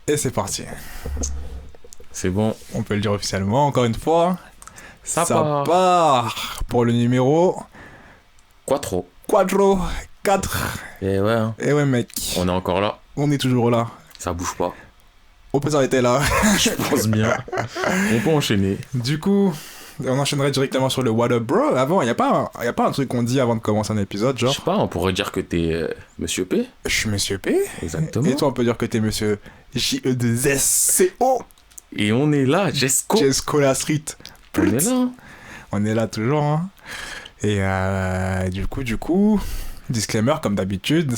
Et c'est parti. C'est bon. On peut le dire officiellement, encore une fois. Ça part pour le numéro Quattro. 4. Et ouais, hein. Et ouais, mec. On est encore là. On est toujours là. Ça bouge pas. On peut s'arrêter là. Je pense bien. On peut enchaîner. Du coup, on enchaînerait directement sur le What Up Bro. Avant, y a pas un truc qu'on dit avant de commencer un épisode, Je genre sais pas, on pourrait dire que t'es Monsieur P. je suis Monsieur P. Exactement. Et toi, on peut dire que t'es Monsieur J-E-2-S-C-O. Et on est là, Jesco. Jesco la street. On est là. Hein. On est là toujours, hein. Et du coup, disclaimer comme d'habitude.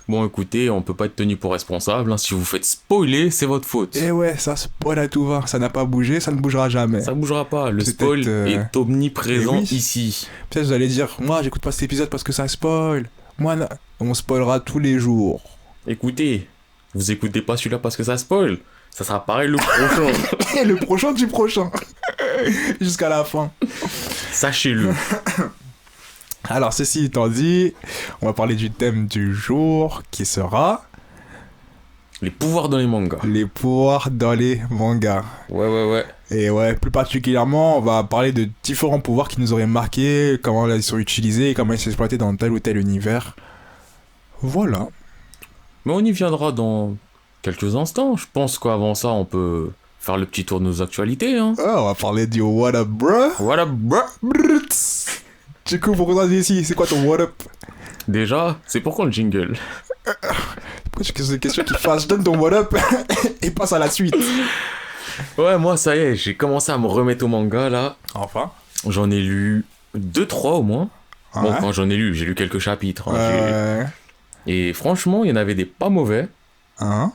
Bon, écoutez, on peut pas être tenu pour responsable. Hein. Si vous faites spoiler, c'est votre faute. Et ouais, ça spoil à tout va. Ça n'a pas bougé, ça ne bougera jamais. Ça bougera pas. Le Peut-être, spoil est omniprésent oui. ici. Peut-être vous allez dire, moi j'écoute pas cet épisode parce que ça spoil. Moi, on spoilera tous les jours. Écoutez, vous écoutez pas celui-là parce que ça spoil. Ça sera pareil le prochain. Et le prochain du prochain. Jusqu'à la fin. Sachez-le. Alors, ceci étant dit, on va parler du thème du jour qui sera Les pouvoirs dans les mangas. les pouvoirs dans les mangas. Ouais. Et ouais, plus particulièrement, on va parler de différents pouvoirs qui nous auraient marqué, comment ils sont utilisés et comment ils sont exploités dans tel ou tel univers. Voilà. Mais on y viendra dans quelques instants. Je pense qu'avant ça, on peut faire le petit tour de nos actualités. Hein. Ah, on va parler du What Up Bro. Voilà, bruh. Brrrt. Du coup, pour qu'on ici, c'est quoi ton What Up? Déjà, c'est pourquoi le jingle? Pourquoi tu poses des questions qui fassent? Je donne ton What Up et passe à la suite. Ouais, moi, ça y est, j'ai commencé à me remettre au manga, là. Enfin. J'en ai lu 2-3 au moins. Bon, Ouais. quand j'en ai lu, j'ai lu quelques chapitres. Hein, Euh... Et franchement, il y en avait des pas mauvais. Hein?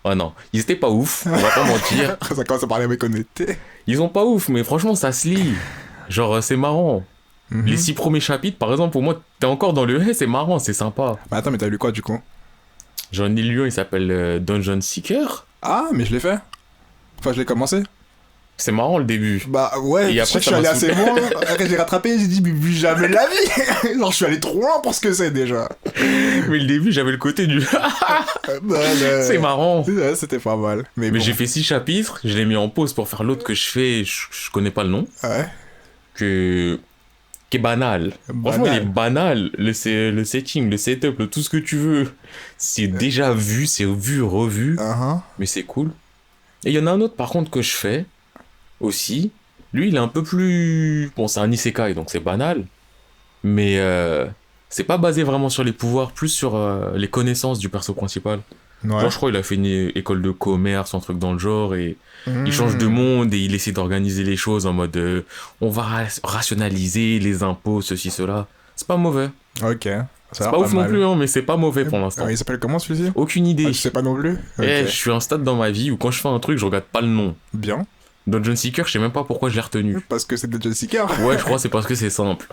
Oh non, ils étaient pas ouf, on va pas mentir. Ça commence à parler avec honnêteté. Ils ont pas ouf, mais franchement, ça se lit. Genre, c'est marrant. Mhm. Les 6 premiers chapitres, par exemple, pour moi, t'es encore dans le hey, c'est marrant, c'est sympa. Mais attends, mais t'as lu quoi du coup? J'en ai lu un, il s'appelle Dungeon Seeker. Ah, mais je l'ai fait. Enfin, je l'ai commencé. C'est marrant le début. Bah ouais, Et après, après, je suis ça allé m'a assez loin. Après, j'ai rattrapé, j'ai dit, mais plus jamais de la vie. Genre, je suis allé trop loin pour ce que c'est déjà. Mais le début, j'avais le côté du c'est marrant. Ouais, c'était pas mal. Mais Mais bon. j'ai fait 6 chapitres, je l'ai mis en pause pour faire l'autre que je fais, je connais pas le nom, Ouais. qui est banal. Franchement, il est banal, le setting, le setup, tout ce que tu veux. C'est déjà vu, c'est vu, revu, Uh-huh. mais c'est cool. Et il y en a un autre par contre que je fais aussi. Lui, il est un peu plus... Bon, c'est un isekai, donc c'est banal, mais c'est pas basé vraiment sur les pouvoirs, plus sur les connaissances du perso principal. Ouais. Genre, je crois qu'il a fait une école de commerce, un truc dans le genre, et Mmh. il change de monde et il essaie d'organiser les choses en mode on va rationaliser les impôts, ceci, cela. C'est pas mauvais. Ok. C'est pas ouf non plus, hein, mais c'est pas mauvais pour l'instant. Il s'appelle comment celui-ci? Aucune idée. Ah, tu sais pas non plus? Eh, Ok. je suis à un stade dans ma vie où quand je fais un truc, je regarde pas le nom. Bien. Dungeon Seeker, je sais même pas pourquoi je l'ai retenu. Parce que c'est de John Seeker. Ouais, je crois que c'est parce que c'est simple.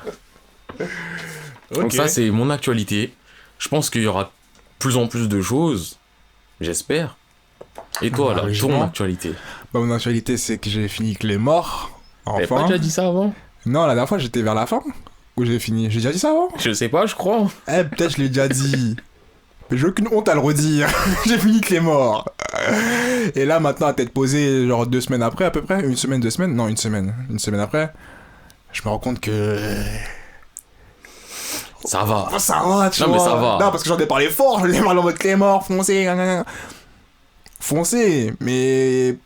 Donc ça, c'est mon actualité. Je pense qu'il y aura plus en plus de choses. J'espère. Et toi, là, Largement. ton actualité? Bah, mon actualité, c'est que j'ai fini Claymore. T'avais pas Enfin. déjà dit ça avant? Non, la dernière fois, j'étais vers la fin. Où j'ai fini. J'ai déjà dit ça avant? Je sais pas, je crois. Eh, peut-être je l'ai déjà dit. Mais j'ai aucune honte à le redire. J'ai fini Claymore. Et là, maintenant, à tête posée, genre 2 semaines après, à peu près. 1 semaine, 2 semaines? Non, 1 semaine. 1 semaine après. Je me rends compte que. Ça va. Oh, ça va, tu Non, vois. mais ça va. Non, parce que j'en ai parlé fort. Je l'ai parlé en mode Claymore, foncez. Foncez. Mais.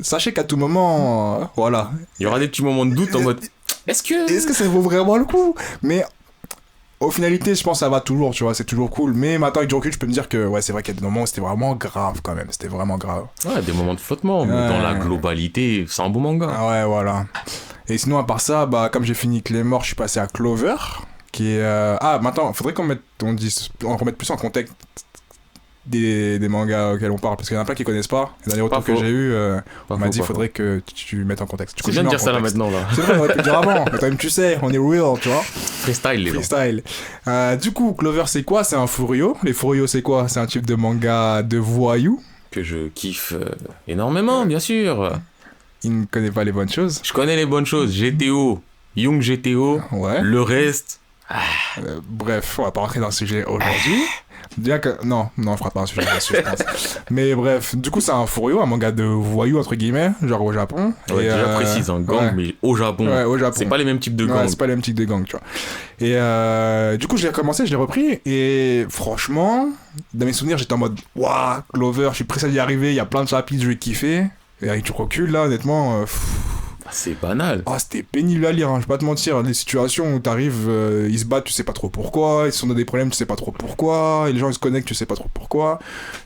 Sachez qu'à tout moment. Voilà. Il y aura des petits moments de doute en mode est-ce que Ça vaut vraiment le coup? Mais. Au finalité, je pense que ça va toujours, tu vois, c'est toujours cool. Mais maintenant, avec du recul, je peux me dire que, ouais, c'est vrai qu'il y a des moments où c'était vraiment grave quand même. C'était vraiment grave. Ouais, des moments de flottement, mais dans la globalité, c'est un beau manga. Ah ouais, voilà. Et sinon, à part ça, bah, comme j'ai fini Claymore, je suis passé à Clover, qui est... Ah, maintenant, faudrait qu'on remette plus en contexte des mangas auxquels on parle, parce qu'il y en a plein qui connaissent pas. Les derniers retours que faux. j'ai eu, Pas on m'a faux, dit pas faudrait que tu mettes en contexte. Du coup, C'est bien je de mets en dire ça là contexte. maintenant là. C'est vrai, on aurait pu le dire avant, mais toi-même tu sais, on est real, tu vois. Freestyle les gens. Freestyle. Du coup, Clover, c'est quoi? C'est un Furio. Les Furios, c'est quoi? C'est un type de manga de voyous. Que je kiffe énormément, bien sûr. Il ne connaît pas les bonnes choses. Je connais les bonnes choses. GTO, Young GTO, Ouais. le reste. Bref, on va pas rentrer dans le sujet aujourd'hui. Bien que... Non, on fera pas un sujet là-dessus, je pense. Mais bref, du coup, c'est un furieux, un manga de voyous, entre guillemets, genre au Japon. Ouais, et déjà précise, un gang, ouais. mais au Japon. Ouais, au Japon. C'est pas les mêmes types de Ouais, gangs. c'est pas les mêmes types de gangs, tu vois. Et du coup, j'ai recommencé, je l'ai repris, et franchement, dans mes souvenirs, j'étais en mode, waouh, Clover, je suis pressé d'y arriver, il y a plein de chapitres, je vais kiffer. Et avec du recul, là, honnêtement, C'est banal. c'était pénible à lire, hein, je vais pas te mentir. Les situations où t'arrives, ils se battent, tu sais pas trop pourquoi, ils sont dans des problèmes, tu sais pas trop pourquoi, et les gens ils se connectent, tu sais pas trop pourquoi.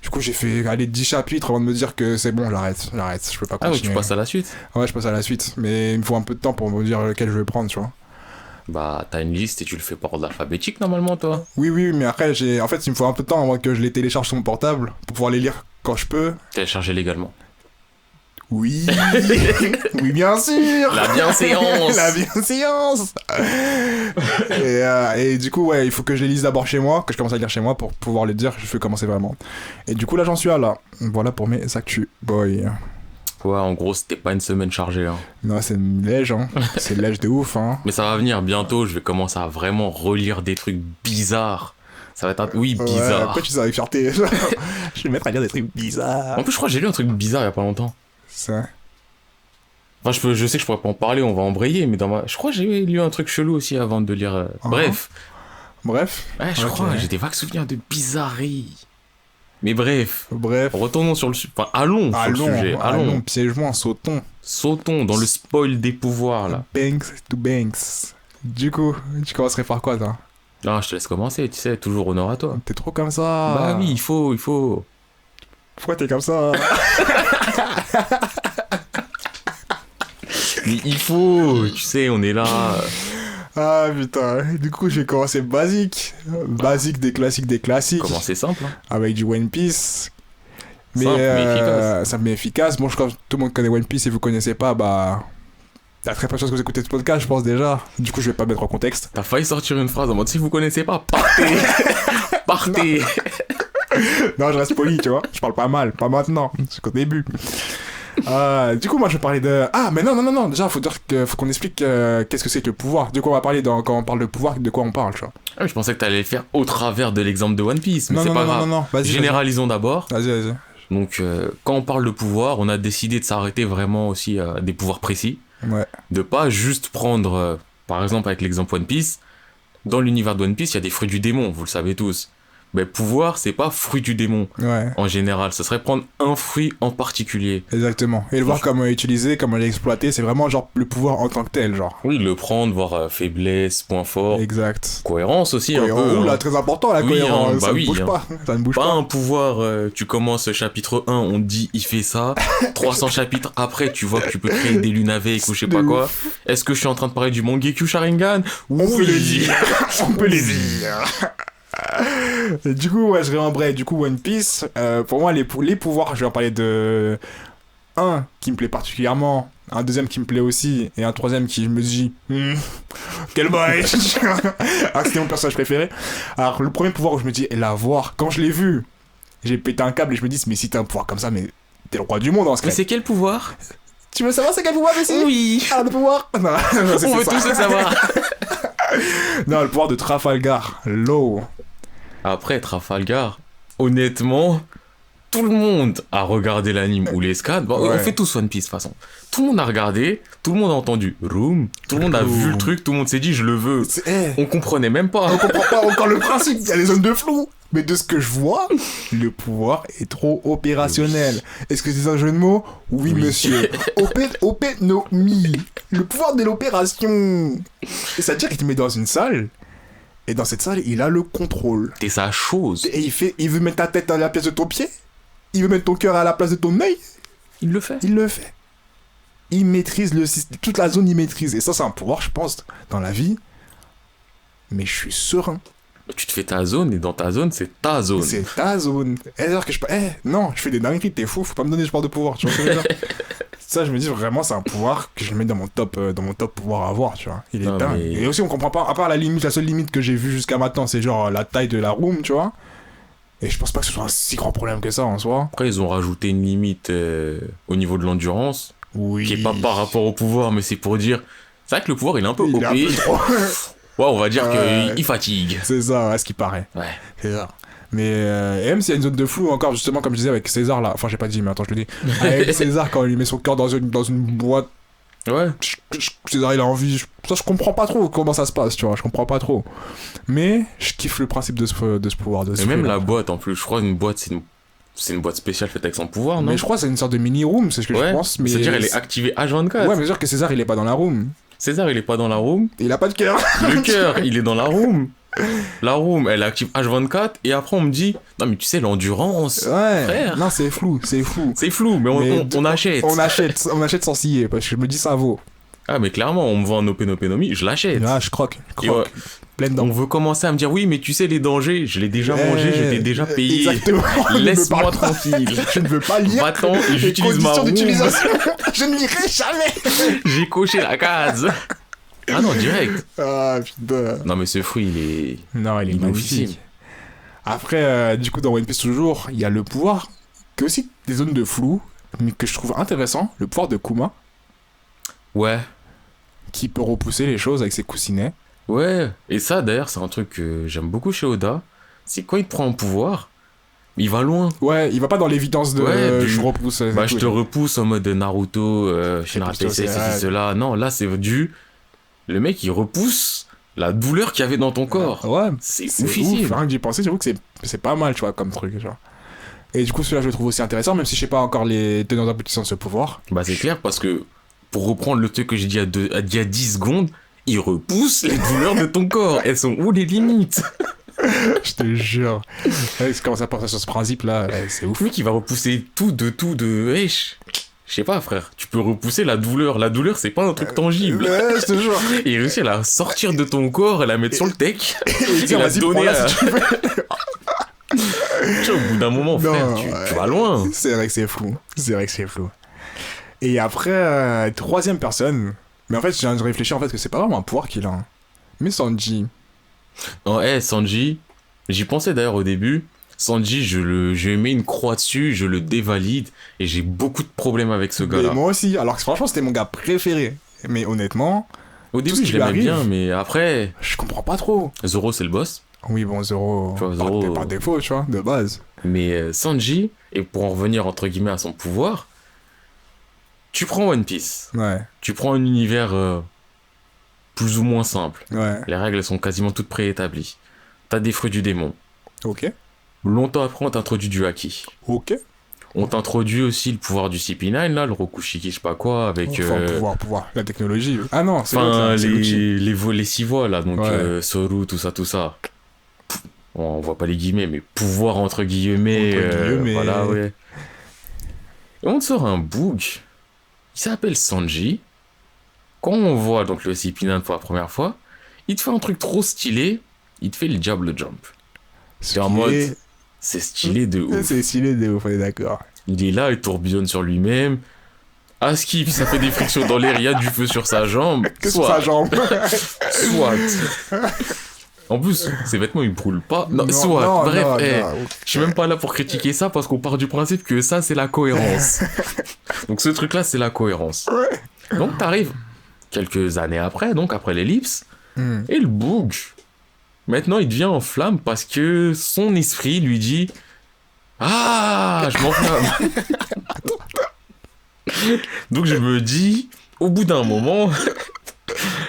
Du coup, j'ai fait aller 10 chapitres avant de me dire que c'est bon, j'arrête, je peux pas Ah ouais, continuer. tu passes à la suite. Ouais, je passe à la suite, mais il me faut un peu de temps pour me dire lequel je vais prendre, tu vois. Bah, t'as une liste et tu le fais par ordre alphabétique normalement, toi. Oui, mais après, en fait, il me faut un peu de temps avant que je les télécharge sur mon portable pour pouvoir les lire quand je peux. Télécharger légalement. Oui, oui, bien sûr. La bienséance. La bienséance. Et du coup, ouais, il faut que je les lise d'abord chez moi, que je commence à lire chez moi pour pouvoir les dire, je fais commencer vraiment. Et du coup, là, j'en suis à là. Voilà pour mes actus, boy. Ouais, en gros, c'était pas une semaine chargée. Hein. Non, c'est une lège, hein. C'est une lège de ouf, hein. Mais ça va venir bientôt, je vais commencer à vraiment relire des trucs bizarres. Ça va être oui, Ouais, bizarre. après, tu sais, avec fierté. Je vais me mettre à lire des trucs bizarres. En plus, je crois que j'ai lu un truc bizarre il y a pas longtemps. Ça. Enfin, je sais que je pourrais pas en parler, on va embrayer, mais je crois que j'ai lu un truc chelou aussi avant de lire. Bref. Bref. Ouais, je crois, j'ai des vagues souvenirs de bizarreries. Mais bref. Retournons sur le sujet. Enfin, allons sur le sujet. Allons, piège-moi, sautons. Sautons dans le spoil des pouvoirs, là. Banks to Banks. Du coup, tu commencerais par quoi, toi? Ah, je te laisse commencer, tu sais, toujours honneur à toi. T'es trop comme ça. Bah oui, il faut. Pourquoi t'es comme ça? Mais il faut, tu sais, on est là. Ah putain, du coup j'ai commencé basique. Basique des classiques. Comment c'est simple, hein. Avec du One Piece. Mais, simple, mais efficace. Simple mais efficace. Bon, je crois que tout le monde connaît One Piece et vous connaissez pas, bah... Il y a très peu de choses que vous écoutez ce podcast, je pense déjà. Du coup, je vais pas mettre en contexte. T'as failli sortir une phrase en mode si vous connaissez pas, partez. Partez. Non, je reste poli, tu vois. Je parle pas mal, pas maintenant. C'est qu'au début. Du coup, moi, je vais parler de... Ah, mais non. Déjà, faut qu'on explique qu'est-ce que c'est que le pouvoir. De quoi on va parler quand on parle de pouvoir, de quoi on parle, tu vois. Ah, mais je pensais que t'allais le faire au travers de l'exemple de One Piece, mais c'est pas grave. Non. Vas-y, généralisons d'abord. Vas-y. Donc, quand on parle de pouvoir, on a décidé de s'arrêter vraiment aussi à des pouvoirs précis. Ouais. De pas juste prendre, par exemple, avec l'exemple One Piece. Dans l'univers de One Piece, il y a des fruits du démon, vous le savez tous. Mais pouvoir, c'est pas fruit du démon. Ouais. En général, ce serait prendre un fruit en particulier. Exactement. Et le voir comment l'utiliser, comment l'exploiter, c'est vraiment genre le pouvoir en tant que tel, genre. Oui, le prendre, voir faiblesse, point fort. Exact. Cohérence aussi un peu. Oula, très important la cohérence. Ça ne bouge pas. Ça ne bouge pas. Pas un pouvoir, tu commences chapitre 1, on te dit il fait ça. 300 chapitres après, tu vois que tu peux créer des lunes avec ou je sais pas quoi. Est-ce que je suis en train de parler du Mangekyo Sharingan? Oui. On peut le dire. On peut le dire. Et du coup, ouais, je réembraye. Du coup, One Piece, pour moi, les pouvoirs, je vais en parler de un qui me plaît particulièrement, un deuxième qui me plaît aussi, et un troisième qui me dit quel boy. Alors c'était mon personnage préféré. Alors, le premier pouvoir où je me dis, et la voir, quand je l'ai vu, j'ai pété un câble et je me dis, mais si t'as un pouvoir comme ça, mais t'es le roi du monde en ce cas. Mais c'est quel pouvoir? Tu veux savoir c'est quel pouvoir aussi? Oui. Ah, le pouvoir? Non, on veut tous le savoir. Non, le pouvoir de Trafalgar Law. Après Trafalgar, honnêtement, tout le monde a regardé l'anime ou les scans. Bon, ouais. On fait tous One Piece de toute façon. Tout le monde a regardé, tout le monde a entendu Room, tout le monde a vu le truc, tout le monde s'est dit je le veux. On comprenait même pas. On comprend pas encore le principe, il y a les zones de flou. Mais de ce que je vois, le pouvoir est trop opérationnel. Oui. Est-ce que c'est un jeu de mots? Oui, monsieur. Opénomie. Le pouvoir de l'opération. Et ça veut dire qu'il te met dans une salle. Et dans cette salle, il a le contrôle. C'est sa chose. Et il veut mettre ta tête à la place de ton pied. Il veut mettre ton cœur à la place de ton œil. Il le fait. Il le fait. Il maîtrise toute la zone, il maîtrise. Et ça, c'est un pouvoir, je pense, dans la vie. Mais je suis serein. Tu te fais ta zone, et dans ta zone, c'est ta zone. C'est ta zone. Alors que non, je fais des dingueries, t'es fou, faut pas me donner ce genre de pouvoir, tu vois ce que je veux dire. Ça, je me dis vraiment, c'est un pouvoir que je mets dans mon top pouvoir à avoir, tu vois. Il est dingue. Mais... Et aussi, on comprend pas, à part la seule limite que j'ai vue jusqu'à maintenant, c'est genre la taille de la room, tu vois. Et je pense pas que ce soit un si grand problème que ça en soi. Après, ils ont rajouté une limite au niveau de l'endurance. Oui. Qui est pas par rapport au pouvoir, mais c'est pour dire. C'est vrai que le pouvoir, il est un peu OP. Ouais, on va dire qu'il fatigue. C'est ça, à ce qui paraît. Ouais. C'est ça. Mais et même s'il y a une zone de flou encore, justement, comme je disais avec César là. Enfin, j'ai pas dit, mais attends, je le dis. Avec César, quand il met son cœur dans une boîte. Ouais. César, il a envie. Ça, je comprends pas trop comment ça se passe, tu vois. Je comprends pas trop. Mais je kiffe le principe de ce pouvoir. Et même la boîte, en plus, je crois une boîte, c'est une boîte spéciale faite avec son pouvoir, non? Mais je crois que c'est une sorte de mini-room, c'est ce que je pense. Mais c'est-à-dire, elle est activée H24. Ouais, mais c'est-à-dire que César, il est pas dans la room. César, il est pas dans la room. Il a pas de cœur. Le cœur, il est dans la room. La room, elle est active H24. Et après, on me dit, non, mais tu sais, l'endurance. Ouais. Frère. Non, c'est flou. C'est flou, mais on achète. On achète sans scier, parce que je me dis ça vaut. Ah, mais clairement, on me vend un Opénoménomie, je l'achète. Ah, je croque. Ouais, Pleine dents. on veut commencer à me dire, oui, mais tu sais, les dangers, je l'ai déjà mangé, je t'ai déjà payé. Exactement. Laisse-moi tranquille. Je ne veux pas lire. Va-t'en et les j'utilise ma conditions room. d'utilisation. Je ne lirai jamais. J'ai coché la case. Ah non, direct. Ah, putain. Non, mais ce fruit, il est. Non, il est magnifique. oufissime. Après, du coup, dans One Piece, toujours, il y a le pouvoir, qui est aussi des zones de flou, mais que je trouve intéressant, le pouvoir de Kuma, Ouais. qui peut repousser les choses avec ses coussinets. Ouais. Et ça, d'ailleurs, c'est un truc que j'aime beaucoup chez Oda. C'est quand il te prend un pouvoir, il va loin. Ouais, il va pas dans l'évidence de Ouais, je repousse. Bah, je te repousse en mode Naruto, Shinra PC, ceci, cela. Non, là, c'est du. Le mec, il repousse la douleur qu'il y avait dans ton corps. Ouais, C'est c'est oufissime. ouf. Rien que j'y pensais, j'avoue que c'est pas mal, tu vois, comme truc, genre. Et du coup, celui-là, je le trouve aussi intéressant, même si je sais pas encore les tenants aboutissants de ce pouvoir. Bah, c'est clair, parce que pour reprendre le truc que j'ai dit il y a 10 secondes, il repousse les douleurs de ton corps. Elles sont où les limites? Je te jure. Ouais, c'est comment ça part sur ce principe-là, ouais, c'est ouf. Le mec, il va repousser tout de. Wesh. Je sais pas, frère. Tu peux repousser la douleur. La douleur, c'est pas un truc tangible. Ouais, je te jure. Et il réussit à la sortir de ton corps et la mettre sur le tech. Et dire, la vas-y, donner prends-la à- si tu veux. Tu vois, au bout d'un moment, Non, frère, ouais. tu vas loin. C'est vrai que c'est flou. C'est vrai que c'est flou. Et après, troisième personne. Mais en fait, j'ai réfléchi en fait que c'est pas vraiment un pouvoir qu'il a. Hein. Mais Sanji. Non, Sanji, j'y pensais d'ailleurs au début. Sanji, je mets une croix dessus, je le dévalide et j'ai beaucoup de problèmes avec ce Mais gars-là. moi aussi. Alors que franchement, c'était mon gars préféré. Mais honnêtement, Au ce début, qui je lui l'aimais arrive- bien, mais après, je comprends pas trop. Zoro, c'est le boss. Oui, bon, Zoro. Tu vois, Zoro- Par défaut, tu vois, de base. Mais Sanji, et pour en revenir entre guillemets à son pouvoir, tu prends One Piece, Ouais, tu prends un univers plus ou moins simple. ouais. Les règles sont quasiment toutes préétablies. T'as des fruits du démon. Ok. Longtemps après, on t'introduit du haki. Ok. On t'introduit aussi le pouvoir du CP9, là, le Rokushiki, je sais pas quoi, avec... Enfin, pouvoir. La technologie. Ah non, c'est l'autre, Enfin, là, c'est l'outil. les 6 voix, là, donc Ouais. Soru, tout ça. Bon, on voit pas les guillemets, mais pouvoir entre guillemets. Entre guillemets. Voilà, ouais. Et on te sort un boug. Il s'appelle Sanji. Quand on voit donc le CP9 pour la première fois, il te fait un truc trop stylé. Il te fait le Diable Jump. Ce C'est en qui mode. est- C'est stylé de ouf. C'est stylé de ouf, on est d'accord. Il est là, il tourbillonne sur lui-même. À skip, ça fait des frictions dans l'air, il y a du feu sur sa jambe. Que sur sa jambe. Soit. En plus, ses vêtements ils brûlent pas. Non, soit. non, Bref, non, eh, non. je suis même pas là pour critiquer ça parce qu'on part du principe que ça c'est la cohérence. Donc ce truc là c'est la cohérence. Donc t'arrives quelques années après, donc après l'ellipse, Hmm. et le boug. Maintenant il devient en flamme parce que son esprit lui dit ah, je m'enflamme. Donc je me dis, au bout d'un moment,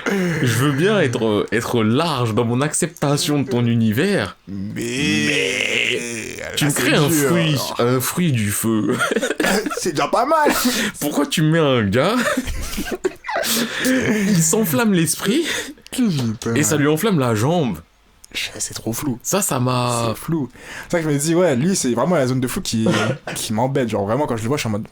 je veux bien être large dans mon acceptation de ton univers. Mais... Tu me là, c'est crées dur. un fruit du feu. C'est déjà pas mal. Pourquoi tu mets un gars il s'enflamme l'esprit et ça lui enflamme la jambe? C'est trop flou. Ça m'a... C'est flou. C'est ça que je me dis, ouais, lui, c'est vraiment la zone de flou qui m'embête. Genre, vraiment, quand je le vois, je suis en mode.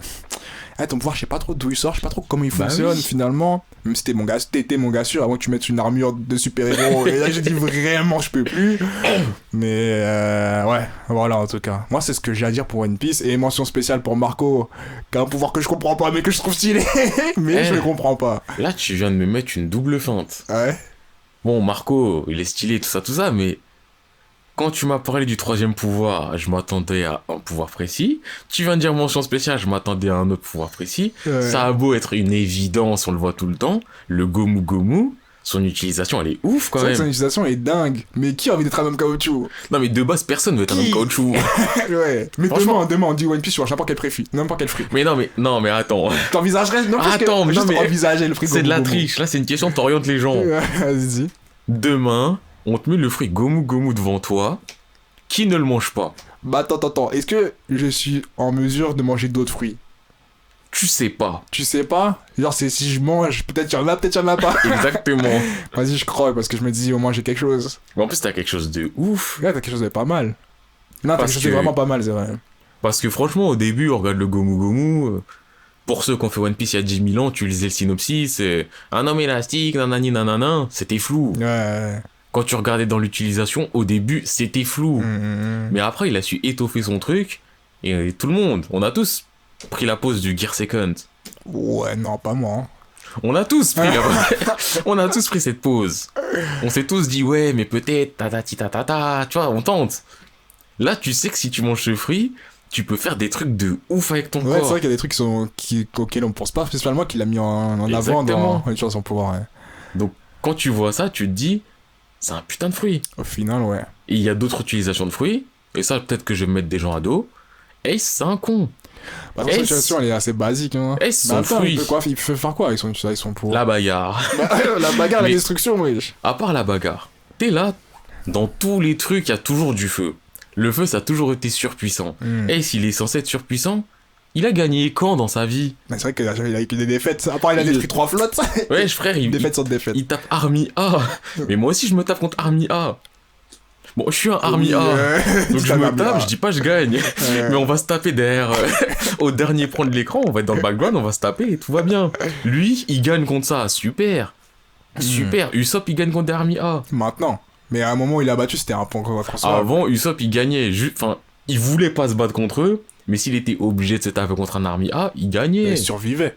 Ah, ton pouvoir, je sais pas trop d'où il sort, je sais pas trop comment il Bah fonctionne oui. finalement. Même si t'étais mon gars sûr, avant que tu mettes une armure de super-héros. Et là, j'ai dit vraiment, je peux plus. Mais ouais, voilà, en tout cas. Moi, c'est ce que j'ai à dire pour One Piece. Et mention spéciale pour Marco, qui a un pouvoir que je comprends pas, mais que je trouve stylé. Mais je le comprends pas. Là, tu viens de me mettre une double feinte. Ouais. Bon, Marco, il est stylé, tout ça, mais quand tu m'as parlé du troisième pouvoir, je m'attendais à un pouvoir précis. Tu viens de dire mention spéciale, je m'attendais à un autre pouvoir précis. Ouais. Ça a beau être une évidence, on le voit tout le temps, le Gomu Gomu, son utilisation, elle est ouf quand C'est vrai que son même. utilisation est dingue. Mais qui a envie d'être un homme caoutchouc? Non, mais de base, personne veut être un homme Qui caoutchouc. Ouais. Mais Franchement. demain, on dit One Piece, tu vois n'importe quel fruit. Mais non, mais attends. T'envisagerais n'importe Attends, quel... non, Juste mais envisager le fruit C'est de la Gomu Gomu. triche. Là, c'est une question, t'orientes les gens. Vas-y. Demain, on te met le fruit Gomu Gomu devant toi. Qui ne le mange pas? Bah attends. Est-ce que je suis en mesure de manger d'autres fruits? Tu sais pas. Tu sais pas? Genre, c'est si je mange, peut-être il y en a, peut-être il y en a pas. Exactement. Vas-y, je crois, parce que je me dis, au moins j'ai quelque chose. Mais en plus, t'as quelque chose de ouf. Là, t'as quelque chose de pas mal. Non, t'as Parce quelque chose de que- vraiment pas mal, c'est vrai. Parce que franchement, au début, on regarde le Gomu Gomu. Pour ceux qui ont fait One Piece il y a 10 000 ans, tu lisais le synopsis. Un homme élastique, nanani nanana. C'était flou. Ouais. Quand tu regardais dans l'utilisation, au début, c'était flou. Mm. Mais après, il a su étoffer son truc. Et tout le monde, on a tous pris la pause du Gear Second. Ouais, non, pas moi. Hein. On a tous pris on a tous pris cette pause. On s'est tous dit ouais, mais peut-être ta, tu vois, on tente. Là, tu sais que si tu manges ce fruit, tu peux faire des trucs de ouf avec ton Ouais, c'est corps. vrai qu'il y a des trucs auxquels on pense pas, spécialement qu'il a mis en avant Exactement. dans son pouvoir. Ouais. Donc, quand tu vois ça, tu te dis, c'est un putain de fruit. Au final, ouais. Et il y a d'autres utilisations de fruits, et ça, peut-être que je vais me mettre des gens à dos. Ace, c'est un con. Bah, la Ace- situation, elle est assez basique. Hein. Ace, Mais son attends, fruit. il peut faire quoi avec son pouvoir? La bagarre. La bagarre, la Mais- destruction, wesh. À part la bagarre, t'es là, dans tous les trucs, il y a toujours du feu. Le feu, ça a toujours été surpuissant. Et s'il est censé être surpuissant, il a gagné quand dans sa vie? Mais c'est vrai qu'il a eu que des défaites. À part, il a détruit 3 flottes. Ouais, frère, Défaite sur défaite. il tape Army A. Mais moi aussi, je me tape contre Army A. Bon, je suis un Army A. Donc je me tape, je dis pas je gagne. Mais on va se taper derrière. Au dernier point de l'écran, on va être dans le background, on va se taper et tout va bien. Lui, il gagne contre ça. Super. Super. Usopp, il gagne contre des Army A. Maintenant. Mais à un moment où il a battu, c'était un point concevable. Avant, Usopp, il gagnait. Enfin, il voulait pas se battre contre eux. Mais s'il était obligé de se taper contre un Army A, il gagnait. Il survivait.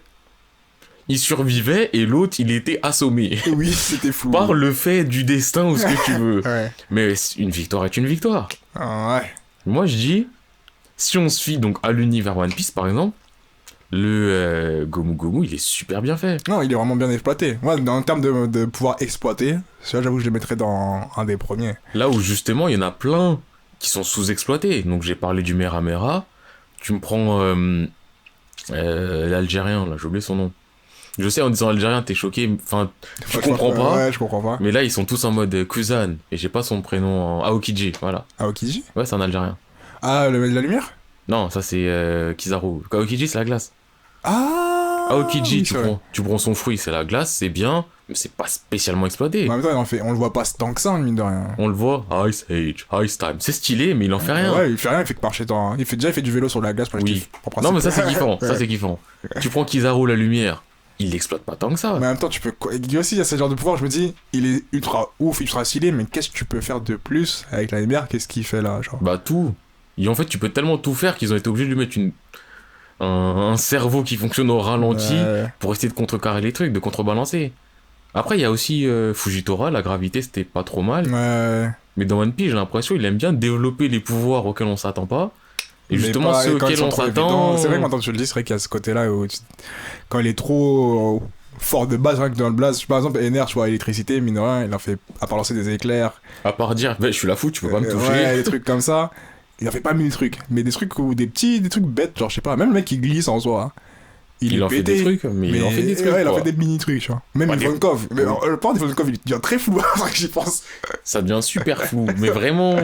Il survivait et l'autre, il était assommé. Oui, c'était fou. Par le fait du destin ou ce que tu veux. Ouais. Mais une victoire est une victoire. Ah, ouais. Moi, je dis, si on se fie donc à l'univers One Piece, par exemple, le Gomu Gomu, il est super bien fait. Non, il est vraiment bien exploité. Moi, en termes de pouvoir exploiter, celui-là, j'avoue que je le mettrais dans un des premiers. Là où justement, il y en a plein qui sont sous-exploités. Donc, j'ai parlé du Mera Mera. Tu me prends l'Algérien, là, j'ai oublié son nom. Je sais, en disant Algérien, t'es choqué. Enfin, tu comprends pas. Ouais, je comprends pas. Mais là, ils sont tous en mode Kuzan. Et j'ai pas son prénom en Aokiji, voilà. Aokiji? Ouais, c'est un Algérien. Ah, la lumière? Non, ça c'est Kizaru. Aokiji, c'est la glace. Ah! Aokiji, oui, tu c'est vrai. prends son fruit, c'est la glace, c'est bien, mais c'est pas spécialement exploité. Mais en même temps, on le voit pas tant que ça, mine de rien. On le voit, Ice Age, Ice Time. C'est stylé, mais il en fait rien. Ouais, il fait rien, il fait que marcher dans. Il fait du vélo sur la glace pour Oui. pour Non, mais ça principe. c'est kiffant, ça Ouais. c'est kiffant. Tu prends Kizaru la lumière, il l'exploite pas tant que ça. Mais en même temps, tu peux. Lui aussi, il y a ce genre de pouvoir, je me dis, il est ultra ouf, ultra stylé, mais qu'est-ce que tu peux faire de plus avec la lumière? Qu'est-ce qu'il fait là, genre? Bah tout. Et en fait, tu peux tellement tout faire qu'ils ont été obligés de lui mettre un cerveau qui fonctionne au ralenti pour essayer de contrecarrer les trucs, de contrebalancer. Après, il y a aussi Fujitora, la gravité c'était pas trop mal. Ouais. Mais dans One Piece, j'ai l'impression qu'il aime bien développer les pouvoirs auxquels on s'attend pas. Et Mais justement, pas- ceux quand ils auxquels sont on trop s'attend. évidents. C'est vrai que maintenant que tu le dis, c'est vrai qu'il y a ce côté-là où quand il est trop fort de base, rien que dans le blast, par exemple, Ener, tu vois, électricité, mine de rien, il en fait, à part lancer des éclairs, À part dire, bah, je suis la fou, tu peux pas me toucher. ouais, des trucs comme ça, il en fait pas mille trucs, mais des trucs ou des trucs bêtes, genre, je sais pas, même le mec qui glisse en soi, hein, il est en fait pété, des trucs, mais il en fait des trucs. ouais, il en quoi. fait des mini trucs, tu vois. Même Ouais, des- Ivankov, mais le point d'Ivankov, il devient très flou, c'est vrai que j'y pense. Ça devient super flou. Mais vraiment,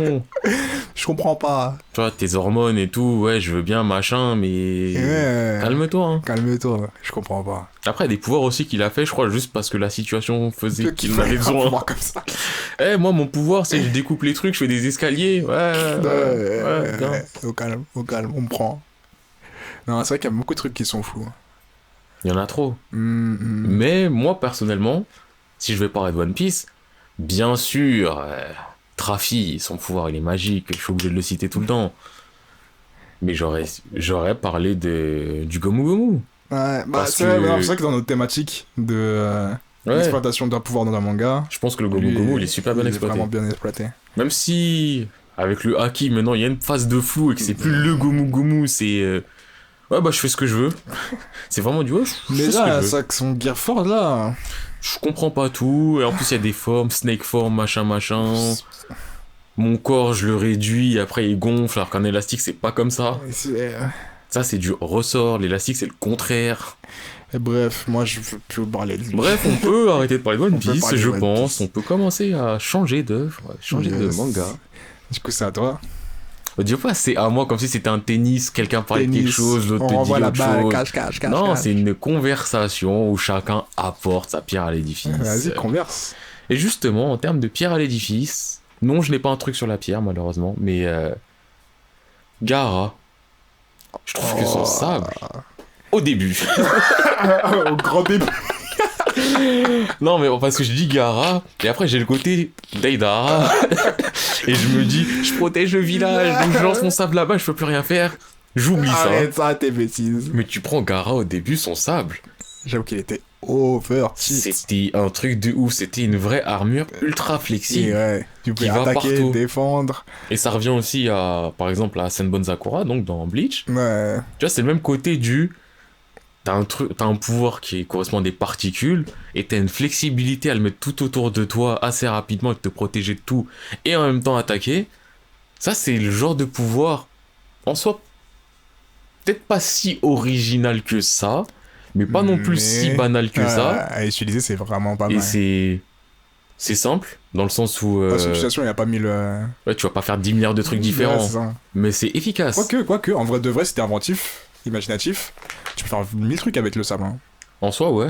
Je comprends pas. tu vois, tes hormones et tout, ouais, je veux bien, machin, mais. Ouais. Calme-toi, hein. Calme-toi, je comprends pas. Après, il y a des pouvoirs aussi qu'il a fait, je crois, juste parce que la situation faisait qu'il en avait un besoin. pouvoir comme ça. Eh, moi, mon pouvoir, c'est je découpe les trucs, je fais des escaliers. Ouais, bien. Au calme, on me prend. Non, c'est vrai qu'il y a beaucoup de trucs qui sont fous. Il y en a trop. Mm. Mais moi, personnellement, si je vais parler de One Piece, bien sûr, Trafi, son pouvoir, il est magique, je suis obligé de le citer tout le temps. Mais j'aurais parlé du Gomu Gomu. Ouais, bah Parce c'est vrai, que- non, c'est vrai que dans notre thématique de Ouais, l'exploitation d'un pouvoir dans un manga, je pense que le Gomu lui, Gomu, il est super bien il est exploité. vraiment bien exploité. Même si, avec le Haki, maintenant, il y a une phase de flou et que c'est plus le Gomu Gomu, c'est... ouais, bah, je fais ce que je veux. C'est vraiment du ouais, je fais ce que Déjà, je veux. ça que son Gear Force là, je comprends pas tout. Et en plus, il y a des formes, snake form, machin. Mon corps, je le réduis, après il gonfle, alors qu'un élastique, c'est pas comme ça. Ça, c'est du ressort. L'élastique, c'est le contraire. Et bref, moi, je veux plus parler de lui. Bref, on peut arrêter de parler de One On peut Piece, parler de je One pense. Piece. On peut commencer à changer d'œuvre, changer de Yes. manga. Du coup, c'est à toi. Dis pas c'est à moi comme si c'était un tennis, quelqu'un parlait de quelque Tennis. chose, l'autre On te dit renvoie la autre balle, chose. cache. Non, c'est une conversation où chacun apporte sa pierre à l'édifice. Vas-y, converse. Et justement, en termes de pierre à l'édifice, non, je n'ai pas un truc sur la pierre, malheureusement, mais Gaara, je trouve que son sable, au début, Au grand début. non, mais parce que je dis Gaara, et après j'ai le côté Deidara, et je me dis, je protège le village, donc je lance mon sable là-bas, je peux plus rien faire, j'oublie ça. Arrête ça, tes bêtises. Mais tu prends Gaara au début, son sable, J'avoue qu'il était over. c'était un truc de ouf, c'était une vraie armure ultra flexible. Ouais, tu peux Qui va attaquer, partout. défendre. Et ça revient aussi à, par exemple, à Senbon Sakura, donc dans Bleach. Ouais. Tu vois, c'est le même côté du... T'as un pouvoir qui correspond à des particules, et t'as une flexibilité à le mettre tout autour de toi assez rapidement et de te protéger de tout, et en même temps attaquer. Ça, c'est le genre de pouvoir, en soi, peut-être pas si original que ça, mais pas non plus si banal que ça. À utiliser, c'est vraiment pas Et mal. c'est simple, dans le sens où Dans cette situation, il a pas mis le. ouais, tu vas pas faire 10 milliards de trucs Ouais, différents, c'est ça. mais c'est efficace. Quoique, en vrai de vrai, c'était inventif, imaginatif. Tu peux faire 1000 trucs avec le sable. Hein. En soi, ouais.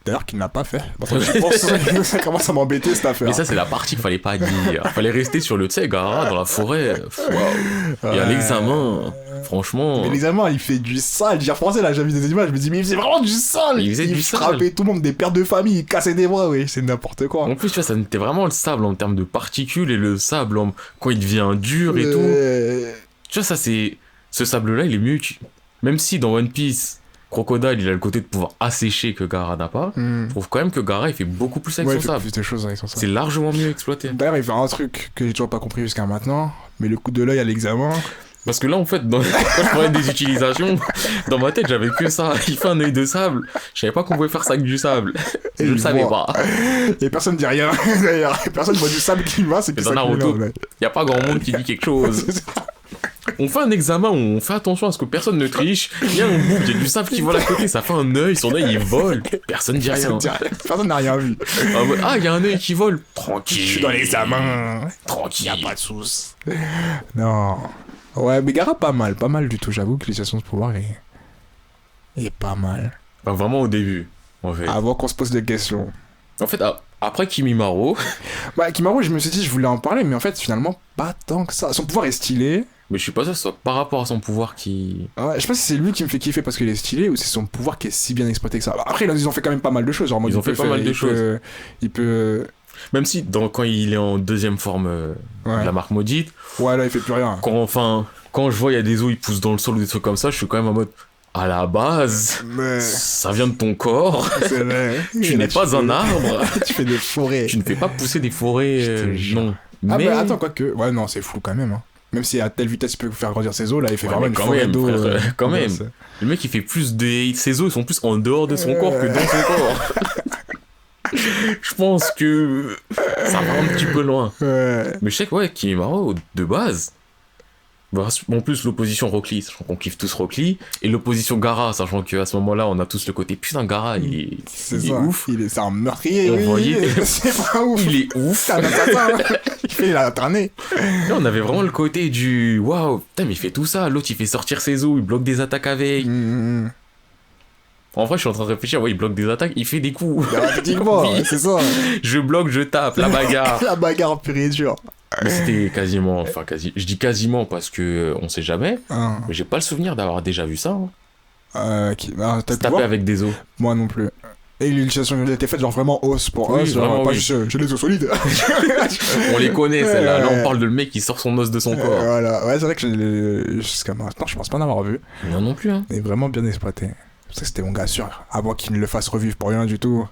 D'ailleurs, qu'il n'a pas fait. Maintenant que j'y pense, ça commence à m'embêter cette affaire. Mais ça, c'est la partie qu'il fallait pas dire. Fallait rester sur le, tu sais, Gaara, dans la forêt. Waouh. Et à l'examen, franchement... Mais l'examen, il fait du sale. J'y repensé là, j'ai vu des images, je me dis, mais il faisait vraiment du sale. Il faisait du sale. frappait tout le monde, des pères de famille, il cassait des bras, oui, c'est n'importe quoi. En plus, tu vois, ça n'était vraiment le sable en termes de particules et le sable quand il devient dur et tout. Tu vois, ça, c'est... Ce sable-là, il est mieux... Même si dans One Piece, Crocodile, il a le côté de pouvoir assécher que Gaara n'a pas, je trouve quand même que Gaara, il fait beaucoup plus avec Ouais, son il fait sable. plus de choses avec son sable. C'est largement mieux exploité. D'ailleurs, il fait un truc que j'ai toujours pas compris jusqu'à maintenant, mais le coup de l'œil à l'examen. Parce que là, en fait, quand je parlais des utilisations, dans ma tête, j'avais que ça. Il fait un œil de sable. Je savais pas qu'on pouvait faire ça avec du sable. Et Je le il savais voit. pas. Et personne dit rien, d'ailleurs. Personne voit du sable qui va, c'est Mais que dans ça qui Naruto, est là, ouais. y a pas grand monde qui dit quelque chose. On fait un examen où on fait attention à ce que personne ne triche. Il y a un bout, il y a du sable qui vole à côté, ça fait un œil, son œil il vole. Personne dit rien. Personne n'a rien vu. Ah, il y a un œil qui vole. Tranquille. Je suis dans l'examen. Tranquille. Y a pas de soucis. Non. Ouais, mais Gaara, pas mal du tout. J'avoue que l'utilisation de ce pouvoir est pas mal. Enfin, vraiment au début, en fait. Avant qu'on se pose des questions. En fait, après Kimimaro, Bah, Kimaru, je me suis dit, je voulais en parler, mais en fait, finalement, pas tant que ça. Son pouvoir est stylé. mais je suis pas sûr que ce soit par rapport à son pouvoir qui... Ouais, je sais pas si c'est lui qui me fait kiffer parce qu'il est stylé ou c'est son pouvoir qui est si bien exploité que ça. Après, là, ils ont fait quand même pas mal de choses. Genre, en mode, Ils ont il peut fait pas mal de choses. Il peut. Même si, quand il est en deuxième forme Ouais. de la marque maudite, Ouais, là, il fait plus rien. quand je vois il y a des os, ils poussent dans le sol ou des trucs comme ça, je suis quand même en mode, à la base, Mais. ça vient de ton corps, C'est vrai. tu Et n'es là, pas un fais- arbre, Tu fais des forêts. tu ne fais pas pousser des forêts, Je te jure. non. Ah, Mais, mais attends, quoique. Ouais, non, c'est flou quand même. Hein. Même si à telle vitesse il peut faire grandir ses os, là, il fait Ouais, vraiment mais une quand forêt même, d'eau. frère, quand même. c'est- le mec il fait plus de... Ses os ils sont plus en dehors de son corps que dans son corps. Je pense que ça va un petit peu loin. Ouais. Mais je sais que ouais, Kimimaro, de base, bah, en plus l'opposition Rock Lee, sachant qu'on kiffe tous Rock Lee, et l'opposition Gaara, sachant qu'à ce moment-là on a tous le côté putain Gaara, il C'est est ça. ouf, C'est un meurtrier. On oui, voyait- C'est pas ouf. il est ouf. C'est un assassin. Il a traîné. Là on avait vraiment le côté du waouh, putain mais il fait tout ça, l'autre il fait sortir ses os, il bloque des attaques avec. En vrai je suis en train de réfléchir, ouais il bloque des attaques, il fait des coups. Effectivement, Oui. c'est ça. Je bloque, je tape, la bagarre. La bagarre pure et dure. Mais c'était quasiment, enfin je dis quasiment parce que on sait jamais, Hein. mais j'ai pas le souvenir d'avoir déjà vu ça. Hein. T'as Se pu taper voir avec des os. Moi non plus. Et l'utilisation a été faite genre vraiment os pour Oui, os, genre vraiment, pas oui. juste j'ai les os solides. On les connaît, Ouais, celle-là. Là, ouais. on parle de le mec qui sort son os de son corps. Voilà, ouais, c'est vrai que jusqu'à maintenant, je pense pas en avoir vu. Non, non plus, hein. Il est vraiment bien exploité. Parce que c'était mon gars sûr, avant qu'il me le fasse revivre pour rien du tout.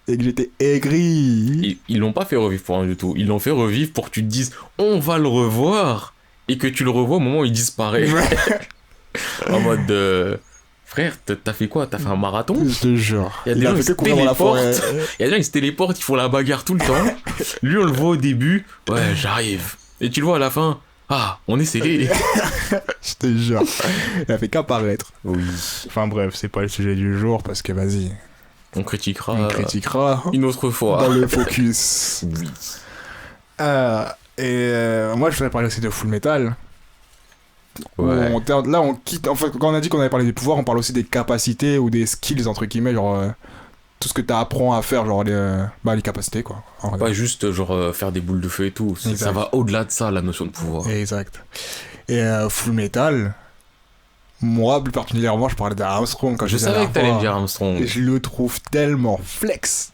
Et que j'étais aigri. Ils l'ont pas fait revivre pour rien du tout. Ils l'ont fait revivre pour que tu te dises, on va le revoir. Et que tu le revois au moment où il disparaît. En mode Frère, t'as fait quoi? T'as fait un marathon? Je te jure. Il y a des gens qui se téléportent. Il y a des gens qui se téléportent, ils font la bagarre tout le temps. Lui, on le voit au début. Ouais, j'arrive. Et tu le vois à la fin. Ah, on est scellé. Je te jure. Il a fait qu'apparaître. Oui. Enfin bref, c'est pas le sujet du jour parce que vas-y. On critiquera. On critiquera. Une autre fois. Dans le focus. Oui. Moi, je voudrais parler aussi de Full Metal. Ouais. Là, on quitte. Enfin, quand on a dit qu'on avait parlé des pouvoirs, on parle aussi des capacités ou des skills, entre guillemets, genre. Tout ce que t'apprends à faire, genre les capacités, quoi. Pas juste, genre, faire des boules de feu et tout. Ça va au-delà de ça, la notion de pouvoir. Exact. Et Full Metal, moi, plus particulièrement, je parlais d'Armstrong quand je savais que t'allais me dire Armstrong. Et je le trouve tellement flex.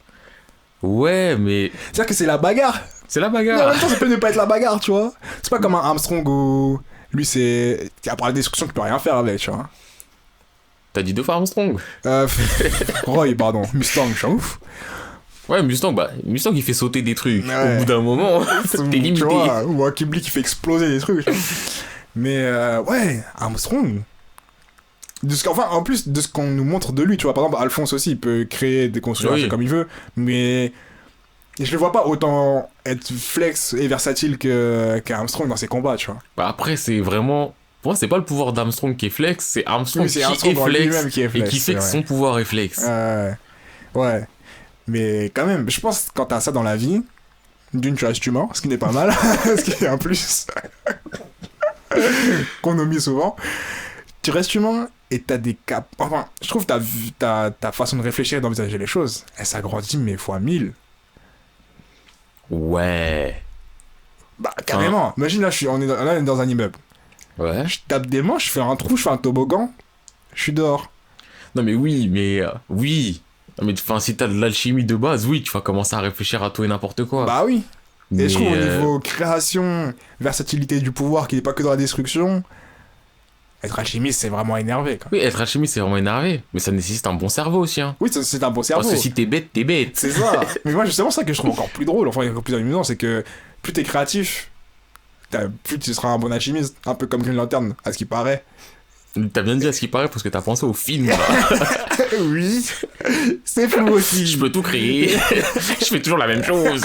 Ouais, mais. C'est-à-dire que c'est la bagarre. C'est la Mais en bagarre. même temps, ça peut ne pas être la bagarre, tu vois. C'est pas comme un Armstrong où. Lui, c'est. À part la destruction, tu peux rien faire avec, tu vois. T'as dit 2 fois Armstrong. Roy, pardon. Mustang, je suis ouf. Ouais, Mustang, Mustang il fait sauter des trucs. Ouais. Au bout d'un moment, t'es limité. Tu vois, ou un Kibli qui fait exploser des trucs. Mais ouais, Armstrong. En plus de ce qu'on nous montre de lui, tu vois, par exemple, Alphonse aussi, il peut créer des constructions comme il veut, mais je le vois pas autant être flex et versatile qu'Armstrong dans ses combats, tu vois. Après, c'est vraiment. Pour moi, c'est pas le pouvoir d'Armstrong qui est flex, c'est Armstrong, Oui, c'est Armstrong qui est lui-même qui est flex et qui fait que son pouvoir est flex. Ouais. Mais quand même, je pense que quand t'as ça dans la vie, d'une, tu restes humain, ce qui n'est pas mal, ce qui est un plus qu'on omet souvent. Tu restes humain et t'as des caps. Enfin, je trouve que ta façon de réfléchir et d'envisager les choses, elle s'agrandit, mais fois 1000. Ouais. Bah, carrément. Imagine, là, on est dans un immeuble. Ouais. Je tape des manches, je fais un trou, je fais un toboggan, je suis dehors. Non, mais oui, mais. Oui. Non, mais si t'as de l'alchimie de base, oui, tu vas commencer à réfléchir à tout et n'importe quoi. Bah oui. Mais Et je trouve au niveau création, versatilité du pouvoir qui n'est pas que dans la destruction, être alchimiste, c'est vraiment énervé, quoi. Oui, être alchimiste, c'est vraiment énervé. Mais ça nécessite un bon cerveau aussi, hein. Oui, c'est un bon cerveau. Parce que si t'es bête, t'es bête. C'est ça. Mais moi, justement, ça que je trouve encore plus drôle, enfin, encore plus amusant, c'est que plus t'es créatif, plus tu seras un bon alchimiste. Un peu comme Green Lantern, à ce qui paraît. T'as bien dit à ce qui paraît parce que t'as pensé au film, là. Oui, c'est flou aussi. Je peux tout créer. Je fais toujours la même chose.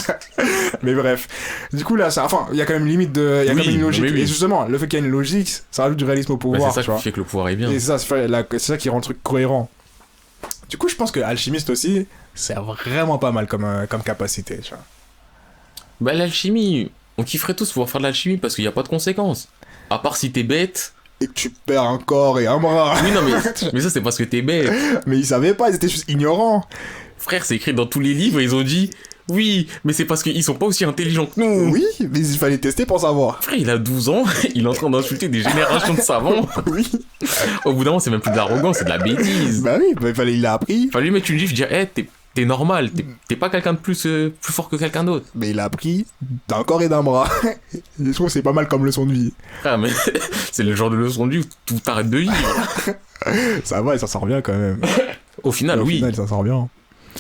Mais bref. Du coup, là, il y a quand même une limite de. Il y a quand même une logique. Oui. Et justement, le fait qu'il y ait une logique, ça rajoute du réalisme au pouvoir. C'est ça qui fait que le pouvoir est bien. Et c'est ça qui rend le truc cohérent. Du coup, je pense que alchimiste aussi, c'est vraiment pas mal comme capacité, tu vois. Bah, l'alchimie, on kifferait tous pouvoir faire de l'alchimie parce qu'il n'y a pas de conséquences. À part si t'es bête. Et que tu perds un corps et un bras. Oui, non, mais ça, c'est parce que t'es bête. Mais ils savaient pas, ils étaient juste ignorants. Frère, c'est écrit dans tous les livres, ils ont dit oui, mais c'est parce qu'ils sont pas aussi intelligents que nous. Oui, mais il fallait tester pour savoir. Frère, il a 12 ans, il est en train d'insulter des générations de savants. Oui. Au bout d'un moment, c'est même plus de l'arrogance, c'est de la bêtise. Bah oui, il l'a appris. Fallait lui mettre une gifle, dire t'es normal, t'es pas quelqu'un de plus fort que quelqu'un d'autre. Mais il a appris d'un corps et d'un bras. Je trouve que c'est pas mal comme leçon de vie. Frère, mais c'est le genre de leçon de vie où tout t'arrête de vivre. Ça va, il s'en sort bien quand même. Au final, Au oui. final, il s'en sort bien.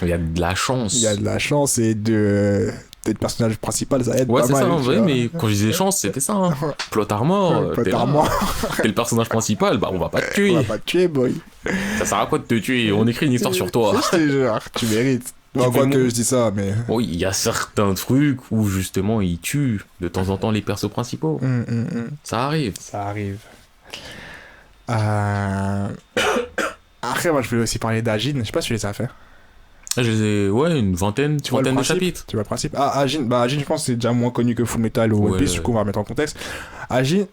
Il y a de la chance. Il y a de la chance et d'être personnage principal, ça aide ouais, pas c'est mal. ça, en vrai, mais quand je disais chance, c'était ça. Hein. Plot armor, t'es le personnage principal, bah on va pas te tuer. On va pas te tuer, boy. Ça sert à quoi de te tuer? On écrit une histoire sur toi. Je te jure, tu mérites. Bon, quoi que je dis ça, mais... Oui, il y a certains trucs où justement ils tuent de temps en temps les persos principaux. Ça arrive. Ça arrive. Après, moi je voulais aussi parler d'Agin, je sais pas si tu les as fait. Une vingtaine de chapitres. Tu vois le principe. Agin, Agin, je pense que c'est déjà moins connu que Full Metal ou One Piece, du coup on va mettre en contexte. Agin,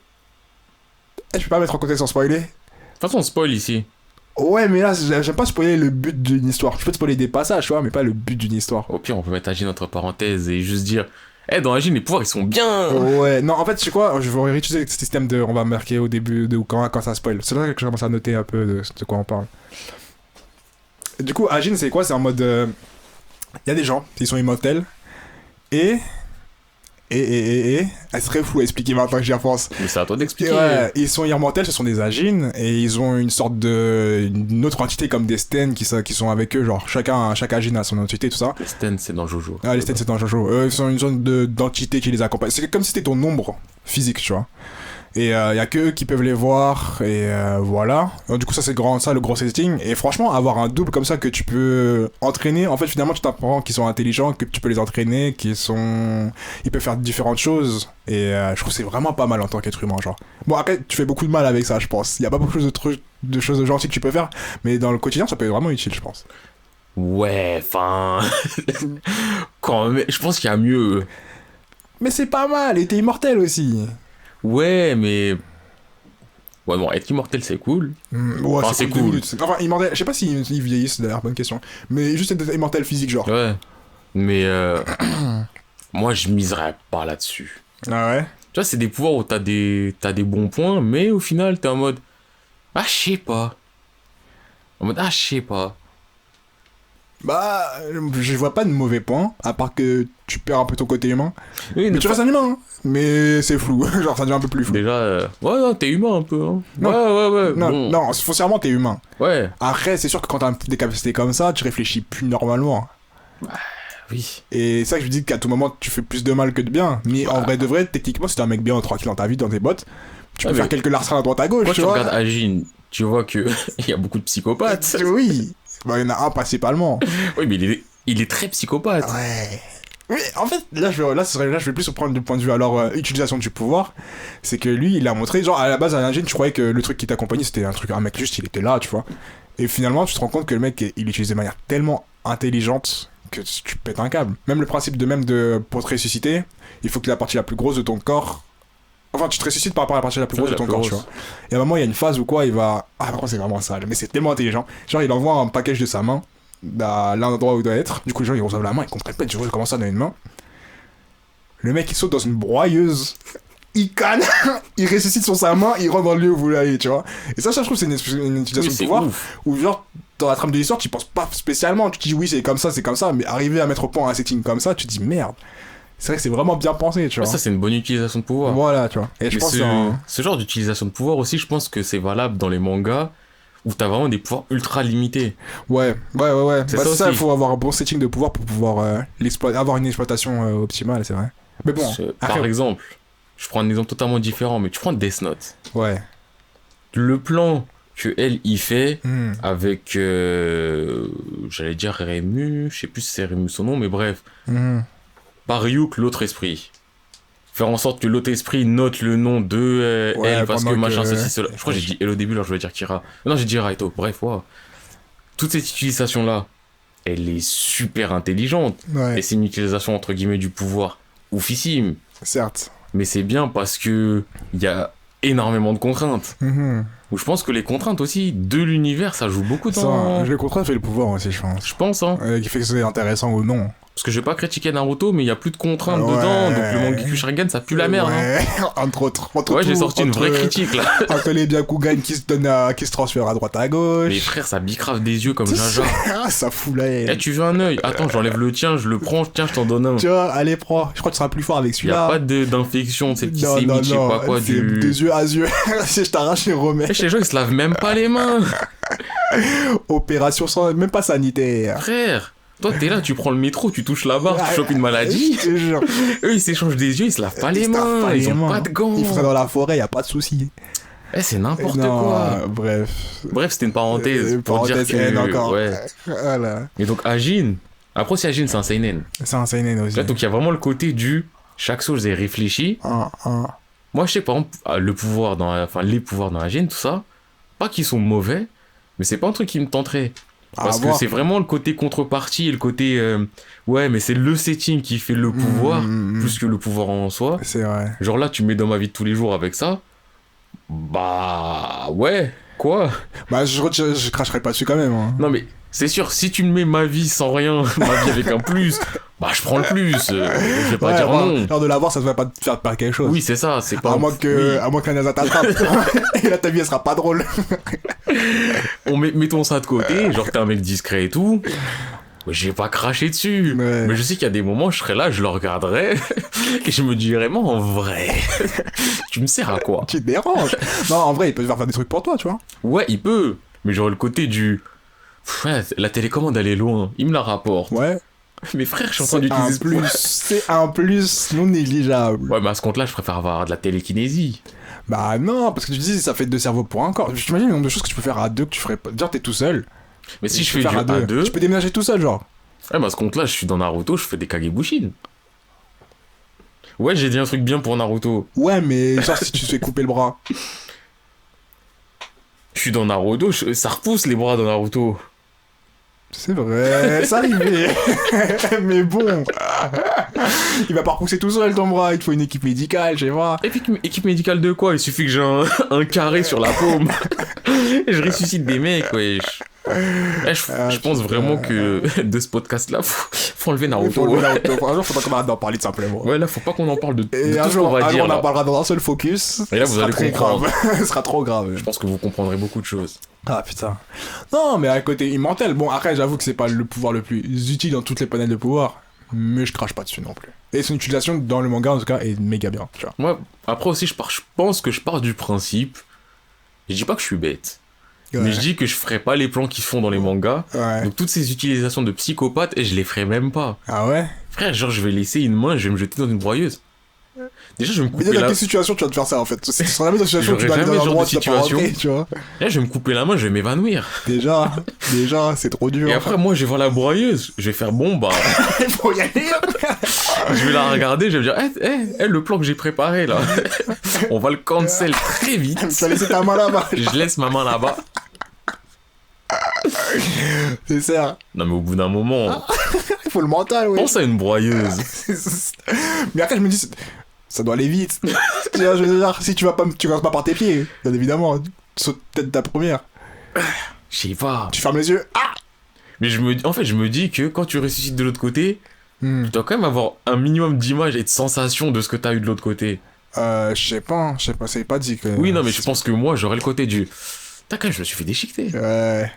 je peux pas mettre en contexte sans spoiler. De toute façon, on spoil ici. Ouais, mais là, j'aime pas spoiler le but d'une histoire. Je peux te spoiler des passages, tu vois, mais pas le but d'une histoire. Au pire, on peut mettre Agin entre parenthèses et juste dire dans Agin, les pouvoirs ils sont bien. Ouais, non, en fait, tu sais quoi, je vais réutiliser ce système de. On va marquer au début ou quand ça spoil. C'est là que je commence à noter un peu de quoi on parle. Du coup, Agin, c'est quoi? C'est en mode. Il y a des gens, ils sont immortels. Et. Elle serait fou à expliquer maintenant que j'y repense. Mais c'est à toi d'expliquer. Ouais, ils sont immortels, ce sont des Agin, et ils ont une sorte une autre entité comme des Sten qui sont avec eux, genre chaque Agin a son entité, tout ça. Les Sten, c'est dans Jojo. Ah, les Sten, c'est dans Jojo. Ils sont une zone d'entité qui les accompagne. C'est comme si c'était ton ombre physique, tu vois. Et il y a que eux qui peuvent les voir. Et voilà. Donc, du coup, ça, c'est ça, le gros setting. Et franchement, avoir un double comme ça que tu peux entraîner, en fait, finalement, tu t'apprends qu'ils sont intelligents, que tu peux les entraîner, ils peuvent faire différentes choses. Et je trouve que c'est vraiment pas mal en tant qu'être humain, genre. Bon, après, tu fais beaucoup de mal avec ça, je pense. Il y a pas beaucoup de choses gentilles que tu peux faire. Mais dans le quotidien, ça peut être vraiment utile, je pense. Ouais, enfin... Quand même, je pense qu'il y a mieux. Mais c'est pas mal, et t'es immortel aussi. Ouais, mais... Ouais, bon, être immortel, c'est cool. Ouais, Enfin, c'est cool. cool. Enfin, immortel, je sais pas s'ils vieillissent d'ailleurs, bonne question. Mais juste être immortel physique, genre. Ouais. Mais moi, je miserais pas là-dessus. Ah ouais? Tu vois, c'est des pouvoirs où t'as des bons points, mais au final, t'es en mode... Ah, je sais pas. En mode, ah, je sais pas. Bah, je vois pas de mauvais points, à part que tu perds un peu ton côté humain. Oui, Mais tu restes un humain, hein. Mais c'est flou, genre ça devient un peu plus flou. déjà, ouais, non, t'es humain un peu. Hein. Non. Ouais. Non, Bon. non, foncièrement t'es humain. Ouais. Après, c'est sûr que quand t'as des capacités comme ça, tu réfléchis plus normalement. Oui. Et c'est ça que je dis qu'à tout moment, tu fais plus de mal que de bien. Mais en vrai de vrai, techniquement, si t'es un mec bien tranquille dans ta vie, dans tes bottes, tu peux faire quelques larcins à droite à gauche, Quand tu tu vois. regardes Agin, tu vois que il y a beaucoup de psychopathes. Oui. Bah, il y en a un principalement. Oui, mais il est très psychopathe. Ouais. Mais en fait, là, je vais plus prendre du point de vue alors utilisation du pouvoir. C'est que lui, il a montré, genre à la base, à l'ingénieur, tu croyais que le truc qui t'accompagnait, c'était un mec juste, il était là, tu vois. Et finalement, tu te rends compte que le mec, il l'utilise de manière tellement intelligente que tu pètes un câble. Même le principe pour te ressusciter, il faut que la partie la plus grosse de ton corps. Enfin, tu te ressuscites par rapport à la partie la plus grosse de ton corps, tu vois. Et à un moment, il y a une phase où quoi, il va. Ah, par contre, c'est vraiment sale, mais c'est tellement intelligent. Genre, il envoie un package de sa main à l'endroit où il doit être. Du coup, les gens, ils reçoivent la main, ils comprennent pas, tu vois, comment ça dans une main. Le mec, il saute dans une broyeuse. Il canne, il ressuscite sur sa main, il rentre dans le lieu où vous voulez aller, tu vois. Et ça, je trouve, c'est une utilisation de pouvoir où, genre, dans la trame de l'histoire, tu penses pas spécialement. Tu te dis, oui, c'est comme ça, mais arriver à mettre au point un setting comme ça, tu te dis, merde. C'est vrai que c'est vraiment bien pensé, tu vois. Ça, c'est une bonne utilisation de pouvoir. Voilà, tu vois. Et je pense que ce genre d'utilisation de pouvoir aussi, je pense que c'est valable dans les mangas où t'as vraiment des pouvoirs ultra limités. Ouais. C'est bah, ça, il faut avoir un bon setting de pouvoir pour pouvoir avoir une exploitation optimale, c'est vrai. Mais bon, par exemple, je prends un exemple totalement différent, mais tu prends Death Note. Ouais. Le plan que elle y fait avec, j'allais dire Rému, je sais plus si c'est Rému son nom, mais bref, par Ryuk, l'autre esprit. Faire en sorte que l'autre esprit note le nom de elle parce que machin, ceci, cela. Je crois que j'ai dit elle au début, alors je vais dire Kira. Non, j'ai dit Raito. Bref, wow. Toute cette utilisation-là, elle est super intelligente. Ouais. Et c'est une utilisation entre guillemets du pouvoir oufissime. Certes. Mais c'est bien parce que il y a énormément de contraintes. Où je pense que les contraintes aussi de l'univers, ça joue beaucoup dans... Le contrat fait le pouvoir aussi, je pense. Je pense, hein. Qui fait que c'est intéressant ou non. Parce que je vais pas critiquer Naruto, mais il y a plus de contraintes dedans, donc le Mangekyou Sharingan, ça pue la merde. Ouais, hein. entre autres. Ouais, j'ai sorti une vraie critique, là. Entre les Byakugan qui se transfèrent à droite à gauche. Mais frère, ça bicrave des yeux comme Jaja. Ça fout la haine. Eh, tu veux un œil? Attends, j'enlève le tien, je le prends, tiens, je t'en donne un. Tu vois, allez, prends. Je crois que tu seras plus fort avec Y celui-là. a pas d'infection, c'est petit sémite, je sais pas quoi, c'est des yeux à yeux. Si je t'arrache les remets. Eh, chez les gens, ils se lavent même pas les mains. Opération sans... même pas sanitaire. Frère, toi, t'es là, tu prends le métro, tu touches la barre, tu chopes une maladie. Je te jure. Eux, ils s'échangent des yeux, ils se lavent pas les mains, ils ont pas de gants. Ils feraient dans la forêt, y a pas de souci. Eh, c'est n'importe quoi. Bref. Bref, c'était une parenthèse pour dire que... encore. Ouais. Voilà. Et donc, Agin, après aussi, Agin, c'est un seinen. C'est un seinen aussi. Là, donc, il y a vraiment le côté du... Chaque chose est réfléchi. Moi, je sais, par exemple, les pouvoirs dans Agin, tout ça, pas qu'ils sont mauvais, mais c'est pas un truc qui me tenterait. Parce que c'est vraiment le côté contrepartie et le côté... ouais, mais c'est le setting qui fait le pouvoir, plus que le pouvoir en soi. C'est vrai. Genre là, tu me mets dans ma vie de tous les jours avec ça. Bah... Ouais, quoi? Bah, je cracherai pas dessus quand même. Hein. Non, mais c'est sûr, si tu me mets ma vie sans rien, ma vie avec un plus, bah je prends le plus. Je vais pas dire non. Lors de l'avoir, ça ne va pas te faire perdre quelque chose. Oui, c'est ça, c'est pas... À moins que la NASA t'attrape. Et là, ta vie, elle sera pas drôle. Mettons ça de côté, genre t'es un mec discret et tout. J'ai pas craché dessus. Ouais. Mais je sais qu'il y a des moments, je serais là, je le regarderais, et je me dirais, mais en vrai, tu me sers à quoi? Tu te déranges. Non, en vrai, il peut te faire des trucs pour toi, tu vois. Ouais, il peut. Mais j'aurais le côté du... Ouais, la télécommande, elle est loin. Il me la rapporte. Ouais. Mais frère, je suis en train d'utiliser C'est un plus non négligeable. Ouais, mais à ce compte-là, je préfère avoir de la télékinésie. Bah non, parce que tu dis ça fait 2 cerveaux pour un corps. J'imagine le nombre de choses que tu peux faire à 2 que tu ferais pas. Dire t'es tout seul. Mais si et je tu peux fais du faire à 2. A2, Tu peux déménager tout seul, genre. bah à ce compte-là, je suis dans Naruto, je fais des Kagebushin. Ouais, j'ai dit un truc bien pour Naruto. Ouais, mais genre si tu te fais couper le bras. Je suis dans Naruto, ça repousse les bras dans Naruto. C'est vrai, ça arrivait. Mais bon. Il va pas repousser tout seul ton bras, il te faut une équipe médicale, je sais pas. Équipe médicale de quoi? Il suffit que j'ai un carré sur la paume. Et je ressuscite des mecs, wesh. Je pense vraiment que de ce podcast-là, faut enlever Naruto. Un jour, faudra qu'on arrête d'en parler tout simplement. Ouais, là, faut pas qu'on en parle de tout Et un ce qu'on jour, va dire. on en Là. parlera dans un seul focus. Et là, vous allez comprendre. Ce sera trop grave. Je pense que vous comprendrez beaucoup de choses. Ah putain. Non, mais à côté immortel, bon, après, j'avoue que c'est pas le pouvoir le plus utile dans toutes les panels de pouvoir, mais je crache pas dessus non plus. Et son utilisation dans le manga, en tout cas, est méga bien, tu vois. Moi, après aussi, je pense que je pars du principe. Je dis pas que je suis bête. Ouais. Mais je dis que je ferai pas les plans qu'ils font dans les mangas. Ouais. Donc toutes ces utilisations de psychopathes, et je les ferai même pas. Ah ouais? Frère, genre je vais laisser une main et je vais me jeter dans une broyeuse. Déjà je vais me Mais couper dans la... quelle situation tu vas te faire ça en fait? Ce sera jamais dans une situation où tu J'aurais dois aller dans jamais un ce genre endroit de où tu vas pas rentrer, situation. tu vois. Là je vais me couper la main, je vais m'évanouir. Déjà, c'est trop dur. Et après moi je vais voir la broyeuse, je vais faire bon bah... Il faut y aller. je vais la regarder, je vais me dire le plan que j'ai préparé là, on va le cancel très vite. Tu vas laisser ta main là-bas. Je laisse ma main là-bas. C'est ça. Non mais au bout d'un moment, Il faut le mental, ouais. pense à une broyeuse. Mais après, je me dis, ça doit aller vite. Tu vois, je veux dire, si tu commences pas par tes pieds, bien évidemment, saute peut-être ta première. Je sais pas. Tu fermes les yeux. Ah. Mais je me dis que quand tu ressuscites de l'autre côté, Hmm. tu dois quand même avoir un minimum d'images et de sensations de ce que t'as eu de l'autre côté. Je sais pas, c'est pas dit que... Oui, non, mais je pense que moi, j'aurais le côté du... T'as quand même, je me suis fait déchiqueter. Ouais.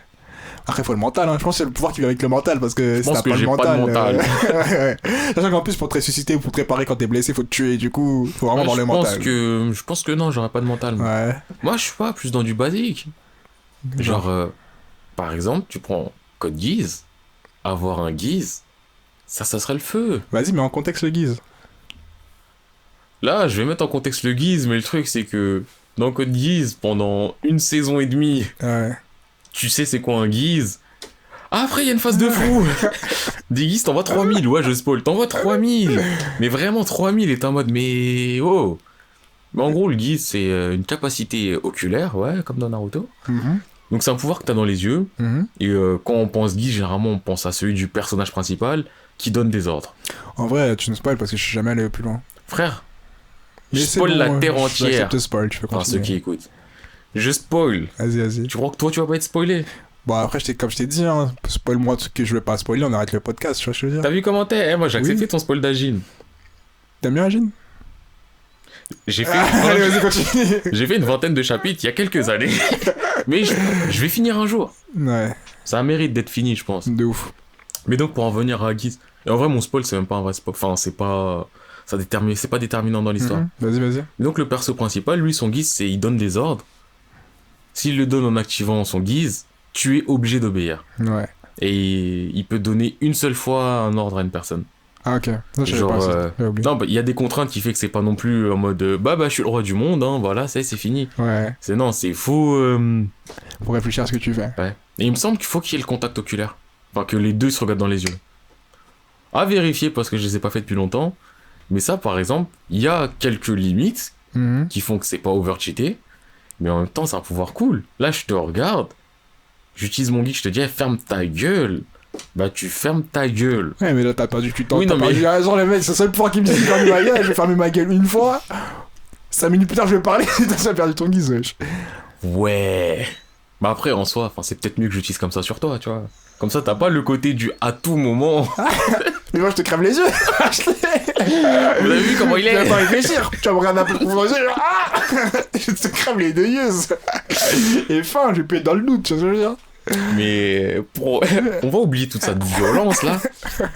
Après, faut le mental, hein. Je pense que c'est le pouvoir qui vient avec le mental, parce que si pense t'as que pas j'ai le pas mental... de mental. Ouais. Sachant qu'en plus, pour te ressusciter ou pour te réparer quand t'es blessé, faut te tuer, du coup, faut vraiment avoir le mental. Je pense que non, j'aurais pas de mental. Moi. Ouais. Moi, je suis pas plus dans du basique. Genre, par exemple, tu prends Code Geass, avoir un Geass, ça serait le feu. Vas-y, mais en contexte le guise. Là, je vais mettre en contexte le Geass, mais le truc, c'est que dans Code Geass, pendant 1 saison et demie, Ouais. tu sais c'est quoi un Geass. Ah, après, il y a une phase de fou. Des Geass, t'envoies 3000. Ouais, je spoil. T'envoies 3000. Mais vraiment, 3000 est en mode, mais oh. Mais en gros, le Geass, c'est une capacité oculaire, ouais, comme dans Naruto. Mhm. Donc, c'est un pouvoir que t'as dans les yeux. Mhm. Et quand on pense Geass, généralement, on pense à celui du personnage principal qui donne des ordres. En vrai, tu nous spoil parce que je suis jamais allé plus loin. Frère, je Mais c'est spoil la bon, terre entière. J'accepte spoil, tu peux Enfin, continuer. ceux qui écoutent. Je spoil. Vas-y. Tu crois que toi, tu vas pas être spoilé? Bon, après, comme je t'ai dit, hein, spoil-moi ce que je vais pas spoiler, on arrête le podcast, tu vois ce que je veux dire. T'as vu comment t'es? Moi, j'ai accepté Oui. ton spoil d'Agine. T'aimes bien Agine? J'ai fait, Allez, vas-y, continue. j'ai fait une vingtaine de chapitres il y a quelques années. Mais je vais finir un jour. Ouais, Ça mérite d'être fini, je pense. de ouf. Mais donc, pour en venir à Geass. Et en vrai, mon spoil, c'est même pas un vrai spoil. Enfin, c'est pas. C'est pas déterminant dans l'histoire. Mhm. Vas-y. Et donc, le perso principal, lui, son Geass, c'est il donne des ordres. S'il le donne en activant son Geass, tu es obligé d'obéir. Ouais. Et il peut donner une seule fois un ordre à une personne. Ah, ok. Non, je savais Genre, pas ça. J'ai oublié. Non, bah, il y a des contraintes qui fait que c'est pas non plus en mode je suis le roi du monde, hein, voilà, c'est fini. Ouais, Non, c'est faux. pour réfléchir à ce que tu fais. Ouais. Et il me semble qu'il faut qu'il y ait le contact oculaire. Enfin, que les deux se regardent dans les yeux. À vérifier parce que je les ai pas fait depuis longtemps. Mais ça, par exemple, il y a quelques limites Mhm. qui font que c'est pas overcheaté. Mais en même temps, c'est un pouvoir cool. Là, je te regarde. J'utilise mon geek, je te dis, ferme ta gueule. Bah, tu fermes ta gueule. Ouais, mais là, t'as perdu du temps. Oui, T'as non, mais- perdu raison, les mecs. C'est le seul point qui me dit de fermer ma gueule. Je vais fermer ma gueule une fois. 5 minutes plus tard, je vais parler. T'as perdu ton guise, wesh. Ouais. Bah après, en soi, c'est peut-être mieux que j'utilise comme ça sur toi, tu vois. Comme ça, t'as pas le côté du à tout moment. Mais moi, je te crève les yeux. Vous avez vu comment il Tu vas est? pas réfléchir. Tu vas me regarder un peu trop dans les yeux. Ah. Je te crève les deux yeux. Et fin, je vais plus être dans le doute, tu vois ce que je veux dire. Mais on va oublier toute cette violence là.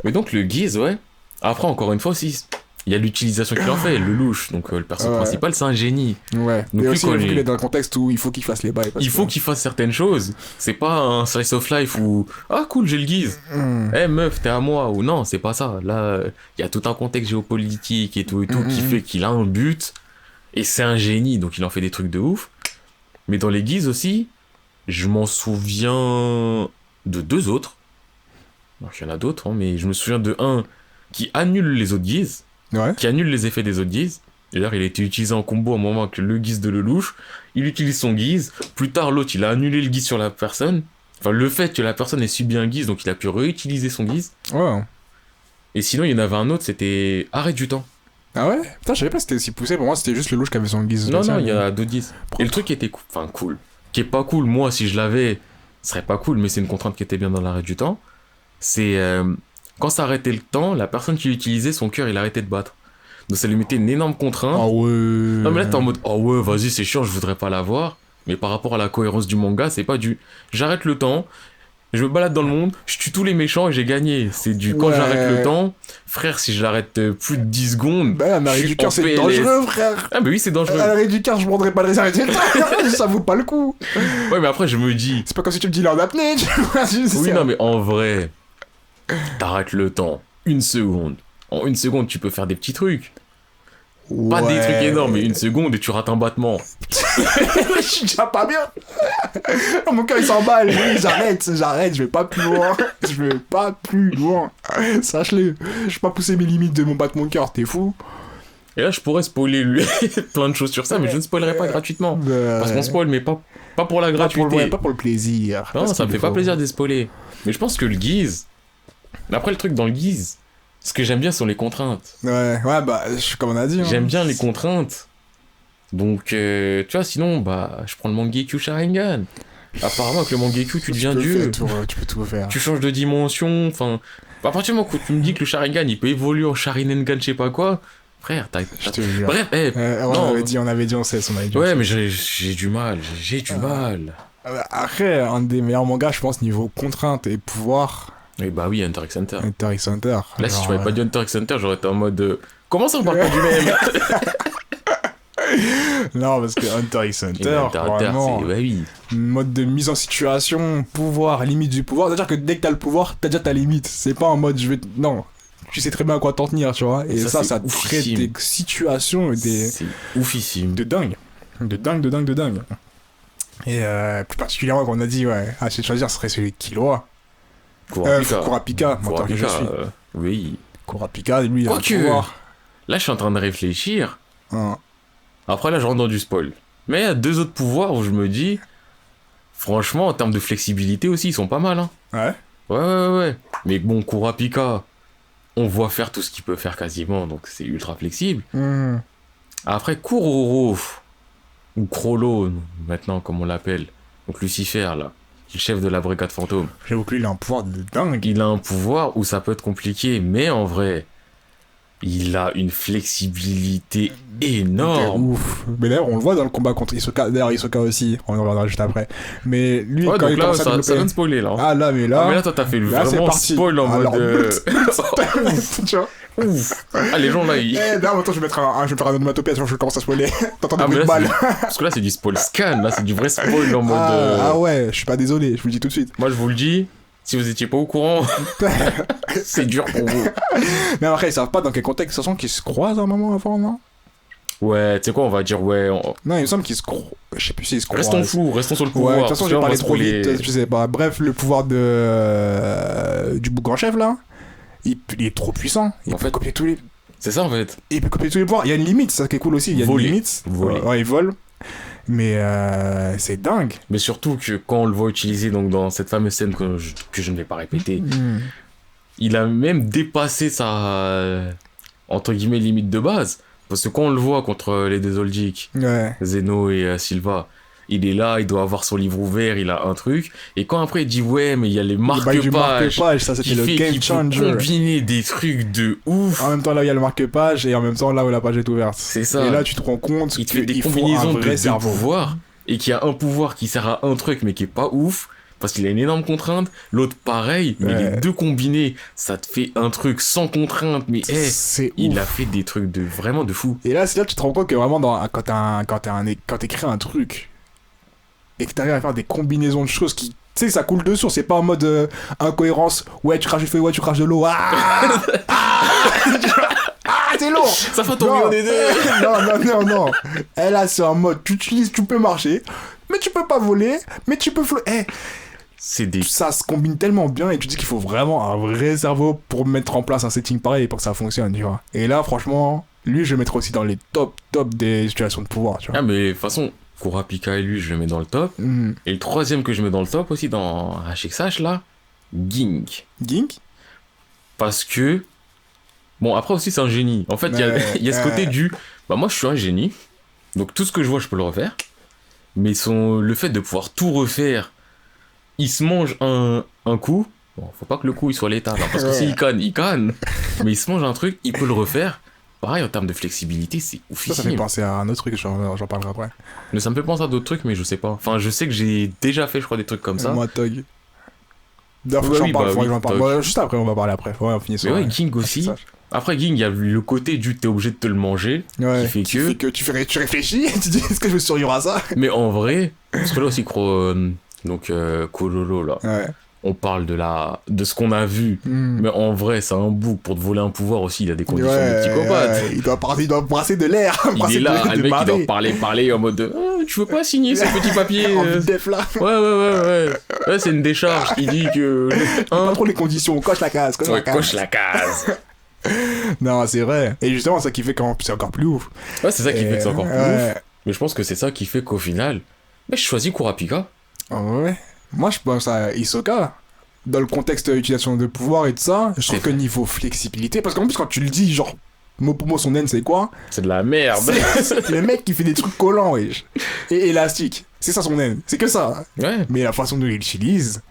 Mais donc le Geass, ouais. Après, encore une fois aussi, il y a l'utilisation qu'il en fait, le louche. Donc le perso Ouais. principal, c'est un génie. Ouais. Donc, Et lui, aussi, quand il faut il- qu'il est dans le contexte où il faut qu'il fasse les bails. parce Il faut que- qu'il fasse certaines choses. C'est pas un slice of life où ah cool, j'ai le Geass. Hmm. Eh meuf, t'es à moi. Ou non, c'est pas ça. Là, il y a tout un contexte géopolitique et tout qui fait qu'il a un but. Et c'est un génie, donc il en fait des trucs de ouf. Mais dans les guises aussi, je m'en souviens de 2 autres. Donc il y en a d'autres, hein, mais je me souviens de un qui annule les autres guises, Ouais. qui annule les effets des autres guises. D'ailleurs, il a été utilisé en combo à un moment avec le guise de Lelouch. Il utilise son guise. Plus tard, l'autre, il a annulé le guise sur la personne. Enfin, le fait que la personne ait subi un guise, donc il a pu réutiliser son guise. Ouais. Et sinon, il y en avait un autre, c'était Arrêt du temps. Ah ouais? Putain, je savais pas si c'était aussi poussé. Pour moi, c'était juste le louche qui avait son guise. Non, spécial. il y a d'autres guises. Et le truc qui était cool, qui est pas cool, moi, si je l'avais, ce serait pas cool, mais c'est une contrainte qui était bien dans l'arrêt du temps. C'est quand ça arrêtait le temps, la personne qui l'utilisait, son cœur, il arrêtait de battre. Donc ça lui mettait une énorme contrainte. Ah ouais. Non, mais là, t'es en mode, oh ouais, vas-y, c'est chiant, je voudrais pas l'avoir. Mais par rapport à la cohérence du manga, c'est pas du j'arrête le temps, je me balade dans le monde, je tue tous les méchants et j'ai gagné. C'est du quand Ouais. j'arrête le temps, frère, si je l'arrête plus de 10 secondes. Bah, l'arrêt je suis du cœur, en c'est PLS. dangereux, frère. Ah, bah oui, c'est dangereux. L'arrêt du cœur, je prendrais pas les arrêts du temps. Ça vaut pas le coup. Ouais, mais après, je me dis, C'est pas comme si tu me dis l'heure d'apnée, tu vois. oui, non, mais en vrai, t'arrêtes le temps, 1 seconde. En 1 seconde, tu peux faire des petits trucs. Pas des trucs énormes, mais 1 seconde et tu rates un battement. Je suis déjà pas bien. Mon cœur il s'emballe. J'arrête, je vais pas plus loin. Je vais pas plus loin. Sache-le. Je vais pas pousser mes limites de mon battement de cœur, t'es fou. Et là, je pourrais spoiler lui plein de choses sur ça, mais je ne spoilerai pas gratuitement. Parce qu'on spoil, mais pas pour la gratuité. Pas pour le plaisir. Non, Parce ça me qu'il fait pas faut. plaisir de spoiler. Mais je pense que le guise. Après, le truc dans le guise, ce que j'aime bien sont les contraintes. Ouais, bah, comme on a dit. Hein. J'aime bien les contraintes. Donc, tu vois, sinon, bah, je prends le Mangekyo Sharingan. Apparemment, avec le Mangekyo, tu deviens peux Dieu. tu peux tout faire. Tu changes de dimension. Enfin, à partir du moment où tu me dis que le Sharingan, il peut évoluer en Sharingan, je sais pas quoi. Frère, Je te jure. Bref, on avait dit, on sait, on avait dit. Ouais, mais j'ai du mal. J'ai du mal. Après, un des meilleurs mangas, je pense, niveau contrainte et pouvoir, Et bah oui, Hunter x Hunter. Hunter x Hunter. Là, si tu m'avais pas dit Hunter x Hunter, j'aurais été en mode. Comment ça, on parle pas du même? Non, parce que Hunter x Hunter, Hunter, vraiment, c'est. Ouais, oui. mode de mise en situation, pouvoir, limite du pouvoir. C'est-à-dire que dès que t'as le pouvoir, t'as déjà ta limite. C'est pas en mode je vais. Non. Tu sais très bien à quoi t'en tenir, tu vois. Et ça c'est te crée oufissime. des situations C'est oufissime. de dingue. De dingue. Et plus particulièrement, quand on a dit, ouais, c'est de choisir, ce serait celui de Killua. Kurapika, menteur que je suis. Oui. Kurapika, lui, il a Quoique. le pouvoir. Là, je suis en train de réfléchir. Hein. Après, là, je rentre dans du spoil. Mais il y a 2 autres pouvoirs où je me dis. Franchement, en termes de flexibilité aussi, ils sont pas mal. Hein. Ouais. Ouais. Mais bon, Kurapika, on voit faire tout ce qu'il peut faire quasiment, donc c'est ultra flexible. Après, Kuroro, ou Krollo, maintenant, comme on l'appelle, donc Lucifer, là, qui est le chef de la brigade fantôme. J'avoue que lui, il a un pouvoir de dingue. Il a un pouvoir où ça peut être compliqué, mais en vrai, il a une flexibilité énorme. Ouf. Mais d'ailleurs, on le voit dans le combat contre Hisoka. D'ailleurs, Hisoka aussi, on en reviendra juste après. Mais lui, Ouais, quand donc il là, commence à ça développer... donne spoiler, là. Ah, là, mais là... Ah, mais là, toi, t'as fait là, c'est vraiment parti. spoil en Alors, mode... tu vois. Ouf. Ah, les gens, là, ils... D'ailleurs, maintenant, je vais mettre un onomatopée, sinon je commence à spoiler. T'entends des Ah, mais bruits de là, balles. parce que là, c'est du spoil scan, là, c'est du vrai spoil en mode... Ah ouais, je suis pas désolé, je vous le dis tout de suite. Moi, je vous le dis, si vous étiez pas au courant, c'est dur pour vous. Mais après, ils savent pas dans quel contexte. De toute façon, qu'ils se croisent un moment avant, non? Ouais, tu sais quoi, on va dire, ouais... Non, il me semble qu'ils se croisent. Je sais plus s'ils se croisent. Restons flous, restons sur le pouvoir. Ouais, de toute façon, parce j'ai que là, on parlé va trop spoiler- vite, je sais pas. Bref, le pouvoir du bouc en chef, là, il est trop puissant. Il En peut fait- copier tous les... C'est ça, en fait. Il peut copier tous les pouvoirs. Il y a une limite, ça qui est cool aussi. Il y a Voler. une limite. Voler. Ouais, il vole. Mais c'est dingue. Mais surtout que quand on le voit utiliser donc, dans cette fameuse scène que je ne vais pas répéter, il a même dépassé sa... entre guillemets, limite de base. Parce que quand on le voit contre les deux Olgic, Ouais. Zeno et Silva, il est là, il doit avoir son livre ouvert, il a un truc. Et quand après il dit ouais, mais il y a les Le bail du marque-pages marque-page, ça c'était qui le fait game qu'il peut changer. combiner des trucs de ouf. En même temps, là, il y a le marque-page et en même temps, là où la page est ouverte. C'est ça. Et là, tu te rends compte Il te fait des qu'il faut combinaisons un de vrai deux cerveau. pouvoirs et qu'il y a un pouvoir qui sert à un truc mais qui est pas ouf parce qu'il a une énorme contrainte, l'autre pareil, mais Ouais. les deux combinés, ça te fait un truc sans contrainte, mais C'est il ouf. a fait des trucs de vraiment de fou. Et là, c'est là que tu te rends compte que vraiment, quand t'écris un truc et que t'arrives à faire des combinaisons de choses qui. Tu sais, ça coule de source, c'est pas en mode incohérence. Ouais, tu craches du feu, ouais, tu craches de l'eau. Ah, c'est lourd. Ça fait tomber au deux. Non. Elle là, c'est en mode, tu utilises, tu peux marcher, mais tu peux pas voler, mais tu peux flotter. C'est des... Ça se combine tellement bien et tu dis qu'il faut vraiment un vrai cerveau pour mettre en place un setting pareil et pour que ça fonctionne, tu vois. Et là, franchement, lui, je le mettrais aussi dans les top des situations de pouvoir, tu vois. Ah, mais de toute façon, Kurapika et lui, je le mets dans le top. Et le troisième que je mets dans le top aussi dans HXH, là, Ging. Gink. Parce que... Bon, après aussi, c'est un génie. En fait, il y a ce côté du... Bah, moi, je suis un génie. Donc, tout ce que je vois, je peux le refaire. Mais le fait de pouvoir tout refaire, il se mange un coup. Bon, faut pas que le coup, il soit létal. Hein, parce que s'il canne. Mais il se mange un truc, il peut le refaire. Pareil, en termes de flexibilité, c'est oufissime. Ça fait penser à un autre truc, j'en parlerai après. Mais ça me fait penser à d'autres trucs, mais je sais pas. Enfin, je sais que j'ai déjà fait, je crois, des trucs comme ça. Moi, Tog. D'ailleurs, faut que j'en parle. Bon, juste après, on va parler après. Ouais, on finit sur. Mais ouais, Ging aussi. Après, Ging, il y a le côté du t'es obligé de te le manger. Ouais, qui fait que tu réfléchis, tu dis est-ce que je vais survivre à ça. Mais en vrai, parce que là aussi, Kololo, là. Ouais. On parle de ce qu'on a vu, mais en vrai, c'est un bouc. Pour te voler un pouvoir aussi, il a des conditions de psychopathe. Il doit brasser de l'air. Il est là, le mec, il doit parler en mode tu veux pas signer ce petit papier en def là. Ouais, c'est une décharge qui dit que. Pas trop les conditions, coche la case. Coche la case. Non, c'est vrai. Et justement, ça qui fait que c'est encore plus ouf. Ouais, c'est ça qui fait que c'est encore plus ouf. Mais je pense que c'est ça qui fait qu'au final, je choisis Kurapika. Ouais. Moi, je pense à Hisoka. Dans le contexte d'utilisation de pouvoir et tout ça, je trouve que niveau flexibilité, parce qu'en plus, quand tu le dis, genre, mot pour mot, son naine, c'est quoi? C'est de la merde. C'est le mec qui fait des trucs collants, wesh. Et élastiques. C'est ça son naine. C'est que ça. Ouais. Mais la façon dont il l'utilise,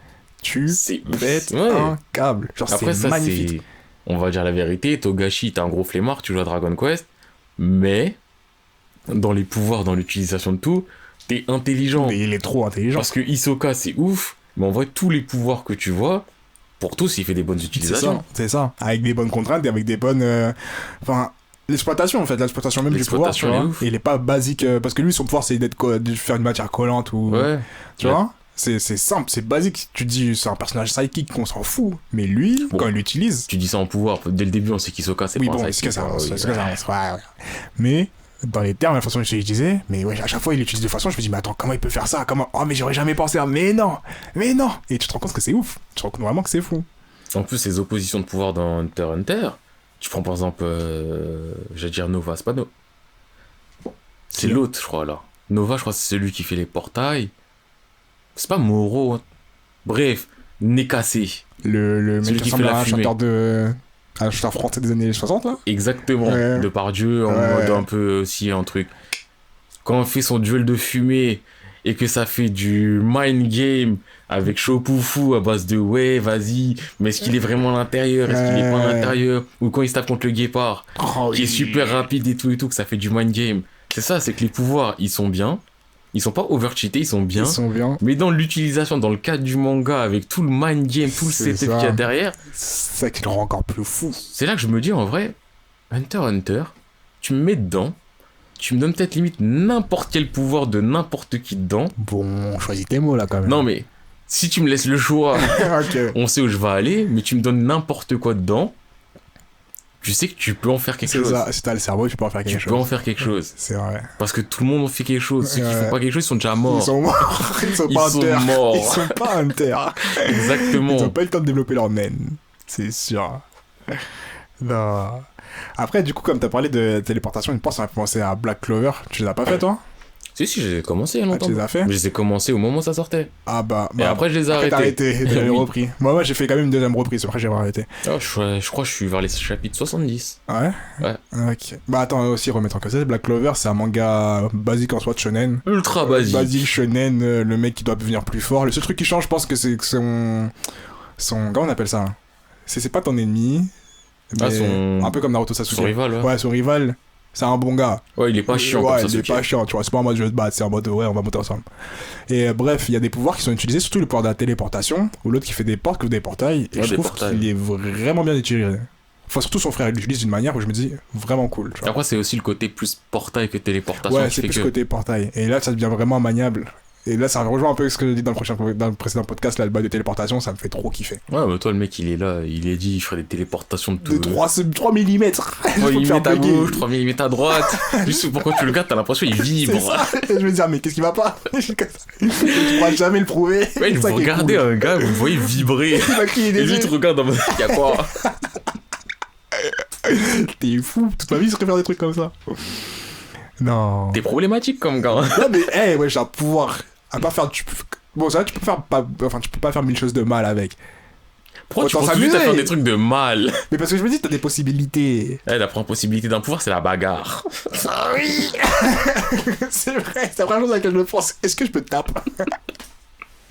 tu pètes un câble. Genre, après, c'est magnifique. On va dire la vérité, Togashi, t'es un gros flemmard, tu joues à Dragon Quest, mais dans les pouvoirs, dans l'utilisation de tout, t'es intelligent. Mais il est trop intelligent. Parce que Hisoka, c'est ouf, mais en vrai, tous les pouvoirs que tu vois, pour tous, il fait des bonnes utilisations. C'est ça. Avec des bonnes contraintes et avec des bonnes... Enfin, l'exploitation, en fait. L'exploitation même du pouvoir, tu vois. Et il est pas basique... parce que lui, son pouvoir, c'est de faire une matière collante ou... Ouais. Tu vois. C'est simple, c'est basique. Tu dis, c'est un personnage psychique qu'on s'en fout. Mais lui, quand il l'utilise... Tu dis ça en pouvoir. Dès le début, on sait qu'Hisoka, c'est pas un psychique. C'est ça. Mais... Dans les termes, la façon dont je l'utilisais, mais ouais, à chaque fois il l'utilise de façon, je me dis, mais attends, comment il peut faire ça? Comment? Oh, mais j'aurais jamais pensé à. Mais non! Et tu te rends compte que c'est ouf. Tu te rends compte vraiment que c'est fou. En plus, ces oppositions de pouvoir dans Hunter x Hunter, tu prends par exemple, j'allais dire Nova, c'est pas Nova. C'est l'autre, je crois, là. Nova, je crois, c'est celui qui fait les portails. C'est pas Moro. Hein. Bref, nez cassé. Le mec qui ressemble à un chanteur de. Un chanteur français des années 60 là. Exactement, Depardieu en mode un peu aussi un truc. Quand on fait son duel de fumée et que ça fait du mind game avec Shopufu à base de ouais vas-y, mais est-ce qu'il est vraiment à l'intérieur, est-ce qu'il est pas à l'intérieur, ou quand il se tape contre le guépard qui est super rapide et tout, que ça fait du mind game. C'est ça, c'est que les pouvoirs ils sont bien. Ils sont pas overcheatés, ils sont bien. Mais dans l'utilisation, dans le cadre du manga, avec tout le mind game, tout le setup qu'il y a derrière. C'est ça qui le rend encore plus fou. C'est là que je me dis, en vrai, Hunter x Hunter, tu me mets dedans, tu me donnes peut-être limite n'importe quel pouvoir de n'importe qui dedans. Bon, choisis tes mots là quand même. Non mais, si tu me laisses le choix, on sait où je vais aller, mais tu me donnes n'importe quoi dedans. Tu sais que tu peux en faire quelque chose. C'est ça, si t'as le cerveau, tu peux en faire quelque chose. Tu peux en faire quelque chose. C'est vrai. Parce que tout le monde en fait quelque chose. Ceux qui font pas quelque chose, ils sont déjà morts. Ils sont morts. Ils sont pas morts. Ils sont pas Hunter. Exactement. Ils ont pas eu le temps de développer leur naine. C'est sûr. Non. Après, du coup, comme t'as parlé de téléportation, une fois, ça m'a fait penser à Black Clover. Tu les as pas fait, toi? Si, je les ai commencé il y a longtemps. Tu les as fait? Mais je les ai commencés au moment où ça sortait. Ah bah. Et après, je les ai arrêtés. T'as arrêté, t'as les repris. Moi, j'ai fait quand même une deuxième reprise, après j'ai arrêté. Oh, je crois que je suis vers les chapitres 70. Ouais? Ouais. Ok. Bah attends, aussi remettre en cause. Black Clover, c'est un manga basique en soi de shonen. Ultra basique. Basique shonen, le mec qui doit devenir plus fort. Le seul truc qui change, je pense que c'est son... Comment on appelle ça? C'est pas ton ennemi. Mais un peu comme Naruto Sasuke. Son rival, ouais. Ouais, son rival. C'est un bon gars. Ouais, il est pas chiant. Ouais, il est pas chiant, tu vois. C'est pas en mode je vais te battre, c'est en mode ouais, on va monter ensemble. Et bref, il y a des pouvoirs qui sont utilisés, surtout le pouvoir de la téléportation, ou l'autre qui fait des portes ou des portails. Et je trouve qu'il est vraiment bien utilisé. Enfin, surtout son frère, il l'utilise d'une manière où je me dis vraiment cool. Tu vois. Après, c'est aussi le côté plus portail que téléportation. Ouais, c'est plus côté portail. Et là, ça devient vraiment maniable. Et là, ça rejoint un peu ce que j'ai dit dans le précédent podcast, là, le bail de téléportation, ça me fait trop kiffer. Ouais, mais toi, le mec, il est là, il est dit, il ferait des téléportations de tout. De 3 mm. 3 mm 3 mm à gauche, 3 mm à droite. Juste pourquoi tu le regardes, t'as l'impression qu'il vibre. Je me dis, mais qu'est-ce qui va pas? Je pourras jamais le prouver. Ouais, vous regardez un gars, vous le voyez vibrer. Et lui, tu regardes en mode, y'a quoi? T'es fou, toute ma vie, je serais faire des trucs comme ça. Non. T'es problématique comme gars. Non, mais, ouais, j'ai un pouvoir. À pas faire. Bon, ça, tu peux pas faire 1000 choses de mal avec. Pourquoi tu continues à faire des trucs de mal? Mais parce que je me dis, t'as des possibilités. La première possibilité d'un pouvoir, c'est la bagarre. Ah oui. C'est vrai, c'est la première chose à laquelle je me pense. Est-ce que je peux te taper?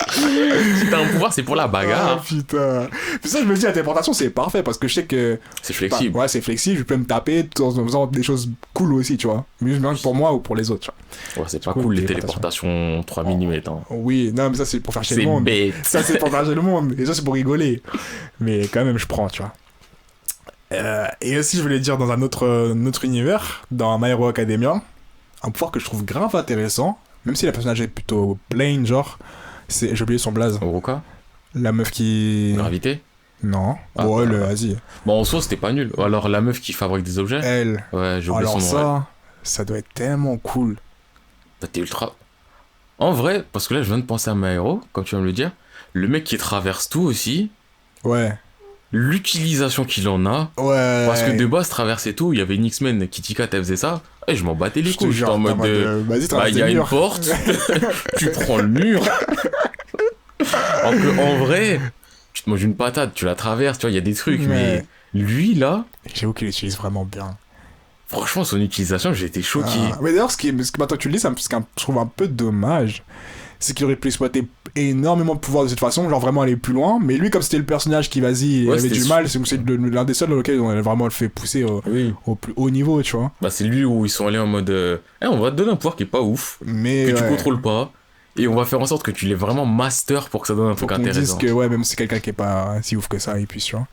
Si t'as un pouvoir, c'est pour la bagarre. Ah putain. Puis ça, je me dis, la téléportation, c'est parfait parce que je sais que. C'est flexible. Ouais, c'est flexible, je peux me taper en faisant des choses cool aussi, tu vois. Mais pour moi ou pour les autres, tu vois. Ouais, c'est pas cool les téléportations 3 mm. Hein. Oui, non, mais ça, c'est pour faire chier le monde. C'est bête. Ça, c'est pour faire chier le monde. Et ça, c'est pour rigoler. Mais quand même, je prends, tu vois. Et aussi, je voulais dire, dans un autre univers, dans My Hero Academia, un pouvoir que je trouve grave intéressant, même si la personnage est plutôt plain, genre. J'ai oublié son blaze. Oroka? La meuf qui. Gravité? Non. Ouais, vas-y. Bon, en soi, c'était pas nul. Alors, la meuf qui fabrique des objets? Elle. Ouais, j'ai oublié son nom. Alors ça doit être tellement cool. Bah, t'es ultra... En vrai, parce que là, je viens de penser à My Hero, comme tu viens de le dire. Le mec qui traverse tout aussi. Ouais. L'utilisation qu'il en a. Ouais. Parce que de base, traverser tout, il y avait une X-Men, Kitty Cat, elle faisait ça. Et je m'en battais les couilles. J'étais en mode de. Vas-y, il y a une porte, tu prends le mur. En vrai, tu te manges une patate, tu la traverses, tu vois, il y a des trucs. Mais lui, là. J'avoue qu'il utilise vraiment bien. Franchement, son utilisation, j'ai été choqué. Mais d'ailleurs, ce que maintenant que tu le dis, ce que je trouve un peu dommage, c'est qu'il aurait pu exploiter énormément de pouvoir de cette façon, genre vraiment aller plus loin. Mais lui, comme c'était le personnage qui, avait du mal, c'est l'un des seuls dans lequel on a vraiment le fait pousser au plus haut niveau, tu vois. Bah, c'est lui où ils sont allés en mode on va te donner un pouvoir qui est pas ouf, mais que tu contrôles pas, et on va faire en sorte que tu l'aies vraiment master pour que ça donne un truc intéressant. Dise que, même si c'est quelqu'un qui est pas si ouf que ça, il puisse, tu vois.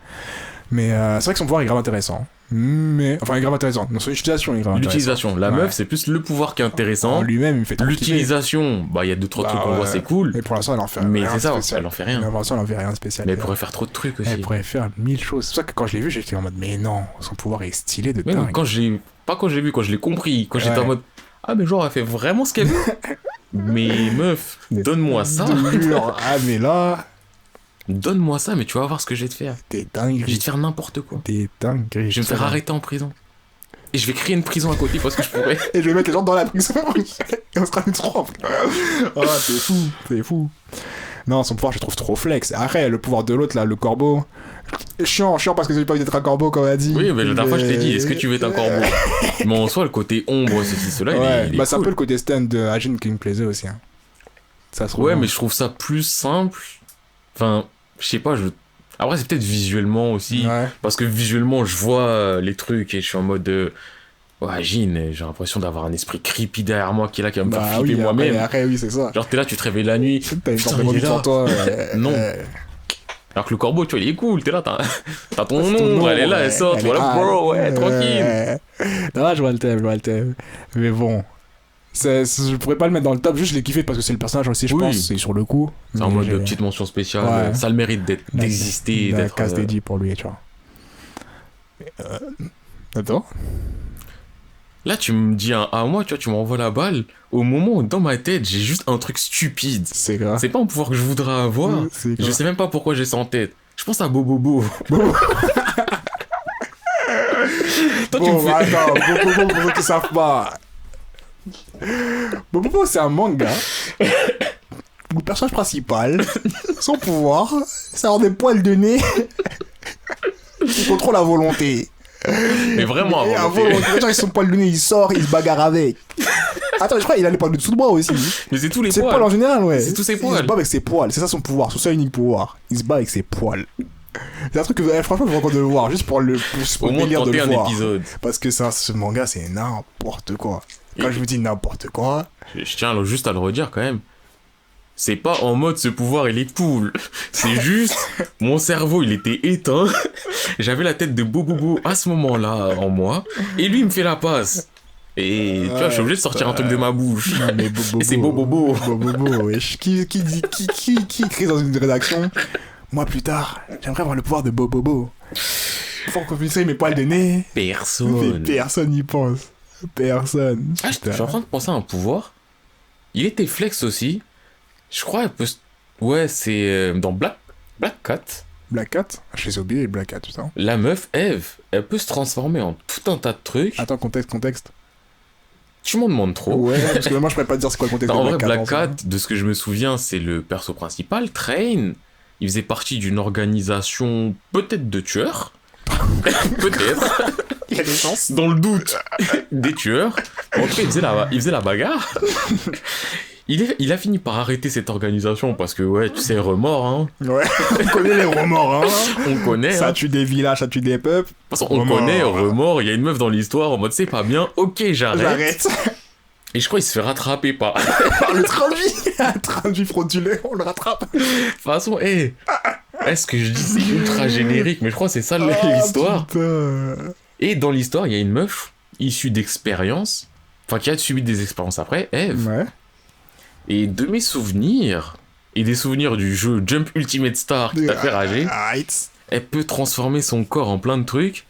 Mais c'est vrai que son pouvoir est grave intéressant. Mais enfin, il est grave intéressant. Dans son utilisation, il est grave intéressant. L'utilisation, la meuf, c'est plus le pouvoir qui est intéressant. Lui-même, il me fait trop l'utilisation, bah, il y a 2-3 trucs qu'on voit, c'est cool. Mais pour l'instant, elle en fait mais rien. Mais c'est ça, spécial. elle en fait rien. Mais pour l'instant, elle en fait rien de spécial. Mais elle pourrait faire trop de trucs aussi. Elle pourrait faire 1000 choses. C'est pour ça que quand je l'ai vu, j'étais en mode, mais non, son pouvoir est stylé de dingue. Quand je l'ai compris, quand j'étais en mode, ah, mais genre, elle fait vraiment ce qu'elle veut. Mais meuf, donne-moi ça. Ah, mais là. Donne-moi ça, mais tu vas voir ce que je vais te faire. T'es dingue. Je vais te faire n'importe quoi. T'es dingue. Je vais me faire arrêter en prison. Et je vais créer une prison à côté parce que je pourrais. Et je vais mettre les gens dans la prison. Et on sera mis trop. Oh, t'es fou. Non, son pouvoir, je le trouve trop flex. Après, le pouvoir de l'autre, là, le corbeau. Chiant parce que j'ai pas envie d'être un corbeau, comme on a dit. Oui, mais la dernière fois, je t'ai dit, est-ce que tu veux être un corbeau? Mais en soi, le côté ombre, ceci, cela, il est c'est un peu le côté stand de Ajin qui me plaisait aussi. Hein. Ça se mais je trouve ça plus simple. Enfin, je sais pas, après, c'est peut-être visuellement aussi. Ouais. Parce que visuellement, je vois les trucs et je suis en mode de. Ouais, Jin, j'ai l'impression d'avoir un esprit creepy derrière moi qui est là, qui va me faire flipper moi-même. Après, oui, c'est ça. Genre, t'es là, tu te réveilles la nuit. T'as une sorte de mobile sur toi. Non. Alors que le corbeau, tu vois, il est cool. T'es là, t'as ton nom, elle est là, elle sort. Voilà, bro, tranquille. Non, je vois le thème. Mais bon. Je pourrais pas le mettre dans le top, juste je l'ai kiffé parce que c'est le personnage aussi, je pense, c'est sur le coup. C'est en mode de petite mention spéciale, ça a le mérite d'exister, d'être... casse dédié pour lui, tu vois. Attends. Là, tu me dis à moi, tu vois, tu m'envoies la balle, au moment où dans ma tête, j'ai juste un truc stupide. C'est grave. C'est pas un pouvoir que je voudrais avoir, je sais même pas pourquoi j'ai ça en tête. Je pense à Bobobo. Toi, tu me fais... Attends, Bobobo, pour ceux qui savent pas... Bobobo, c'est un manga où le personnage principal, son pouvoir, c'est avoir des poils de nez qui contrôle la volonté. Mais vraiment à volonté. Genre, son poil de nez, il sort, il se bagarre avec. Attends, je crois qu'il a les poils de dessous de bras aussi. Mais c'est tous les poils. C'est poils en général, ouais. C'est tous ses poils. Il se bat avec ses poils, c'est ça son pouvoir, son seul unique pouvoir. Il se bat avec ses poils. C'est un truc que franchement je vous recommande de le voir, juste pour le délire de le voir. Épisode. Parce que ce manga c'est n'importe quoi. Quand je vous dis n'importe quoi... Je tiens juste à le redire quand même. C'est pas en mode ce pouvoir il est cool. C'est juste, mon cerveau il était éteint. J'avais la tête de Bobobo à ce moment-là en moi. Et lui il me fait la passe. Et tu vois, je suis obligé de sortir un truc de ma bouche. Non, mais Bobobo. Et c'est Bobobo. Bobobo, wesh. Qui écrit dans une rédaction? Moi, plus tard, j'aimerais avoir le pouvoir de Bobobo. Pour qu'on puisse mes poils de nez. Mais Personne. personne n'y pense. Personne. Ah, je suis en train de penser à un pouvoir. Il était flex aussi. Je crois, elle peut... Ouais, c'est dans Black Cat. Black Cat? Je les ai oubliés, les Black Cat, putain. La meuf, Eve, elle peut se transformer en tout un tas de trucs. Attends, contexte. Tu m'en demandes trop. Ouais, parce que moi, je pourrais pas te dire c'est quoi le contexte Non, de en vrai, Black en Cat, soi. de ce que je me souviens, c'est le perso principal, Train. Il faisait partie d'une organisation peut-être de tueurs. Peut-être. Il y a des chances. Dans le doute, des tueurs. En tout cas, il faisait la bagarre. Il a fini par arrêter cette organisation parce que, ouais, tu sais, remords, hein. Ouais, on connaît les remords, hein. On connaît, Ça hein. tue des villages, ça tue des peuples. De toute façon, on Remords. connaît, remords. Il y a une meuf dans l'histoire en mode, c'est pas bien, ok, j'arrête. J'arrête. Et je crois qu'il se fait rattraper par. Par le train de vie. Un train de vie frauduleux, on le rattrape. De toute façon, est-ce que je dis c'est ultra générique, mais je crois que c'est ça l'histoire. Putain. Et dans l'histoire, il y a une meuf issue d'expérience, enfin qui a subi des expériences après, Eve. Ouais. Et de mes souvenirs, et des souvenirs du jeu Jump Ultimate Star qui t'a fait rager, Right. elle peut transformer son corps en plein de trucs,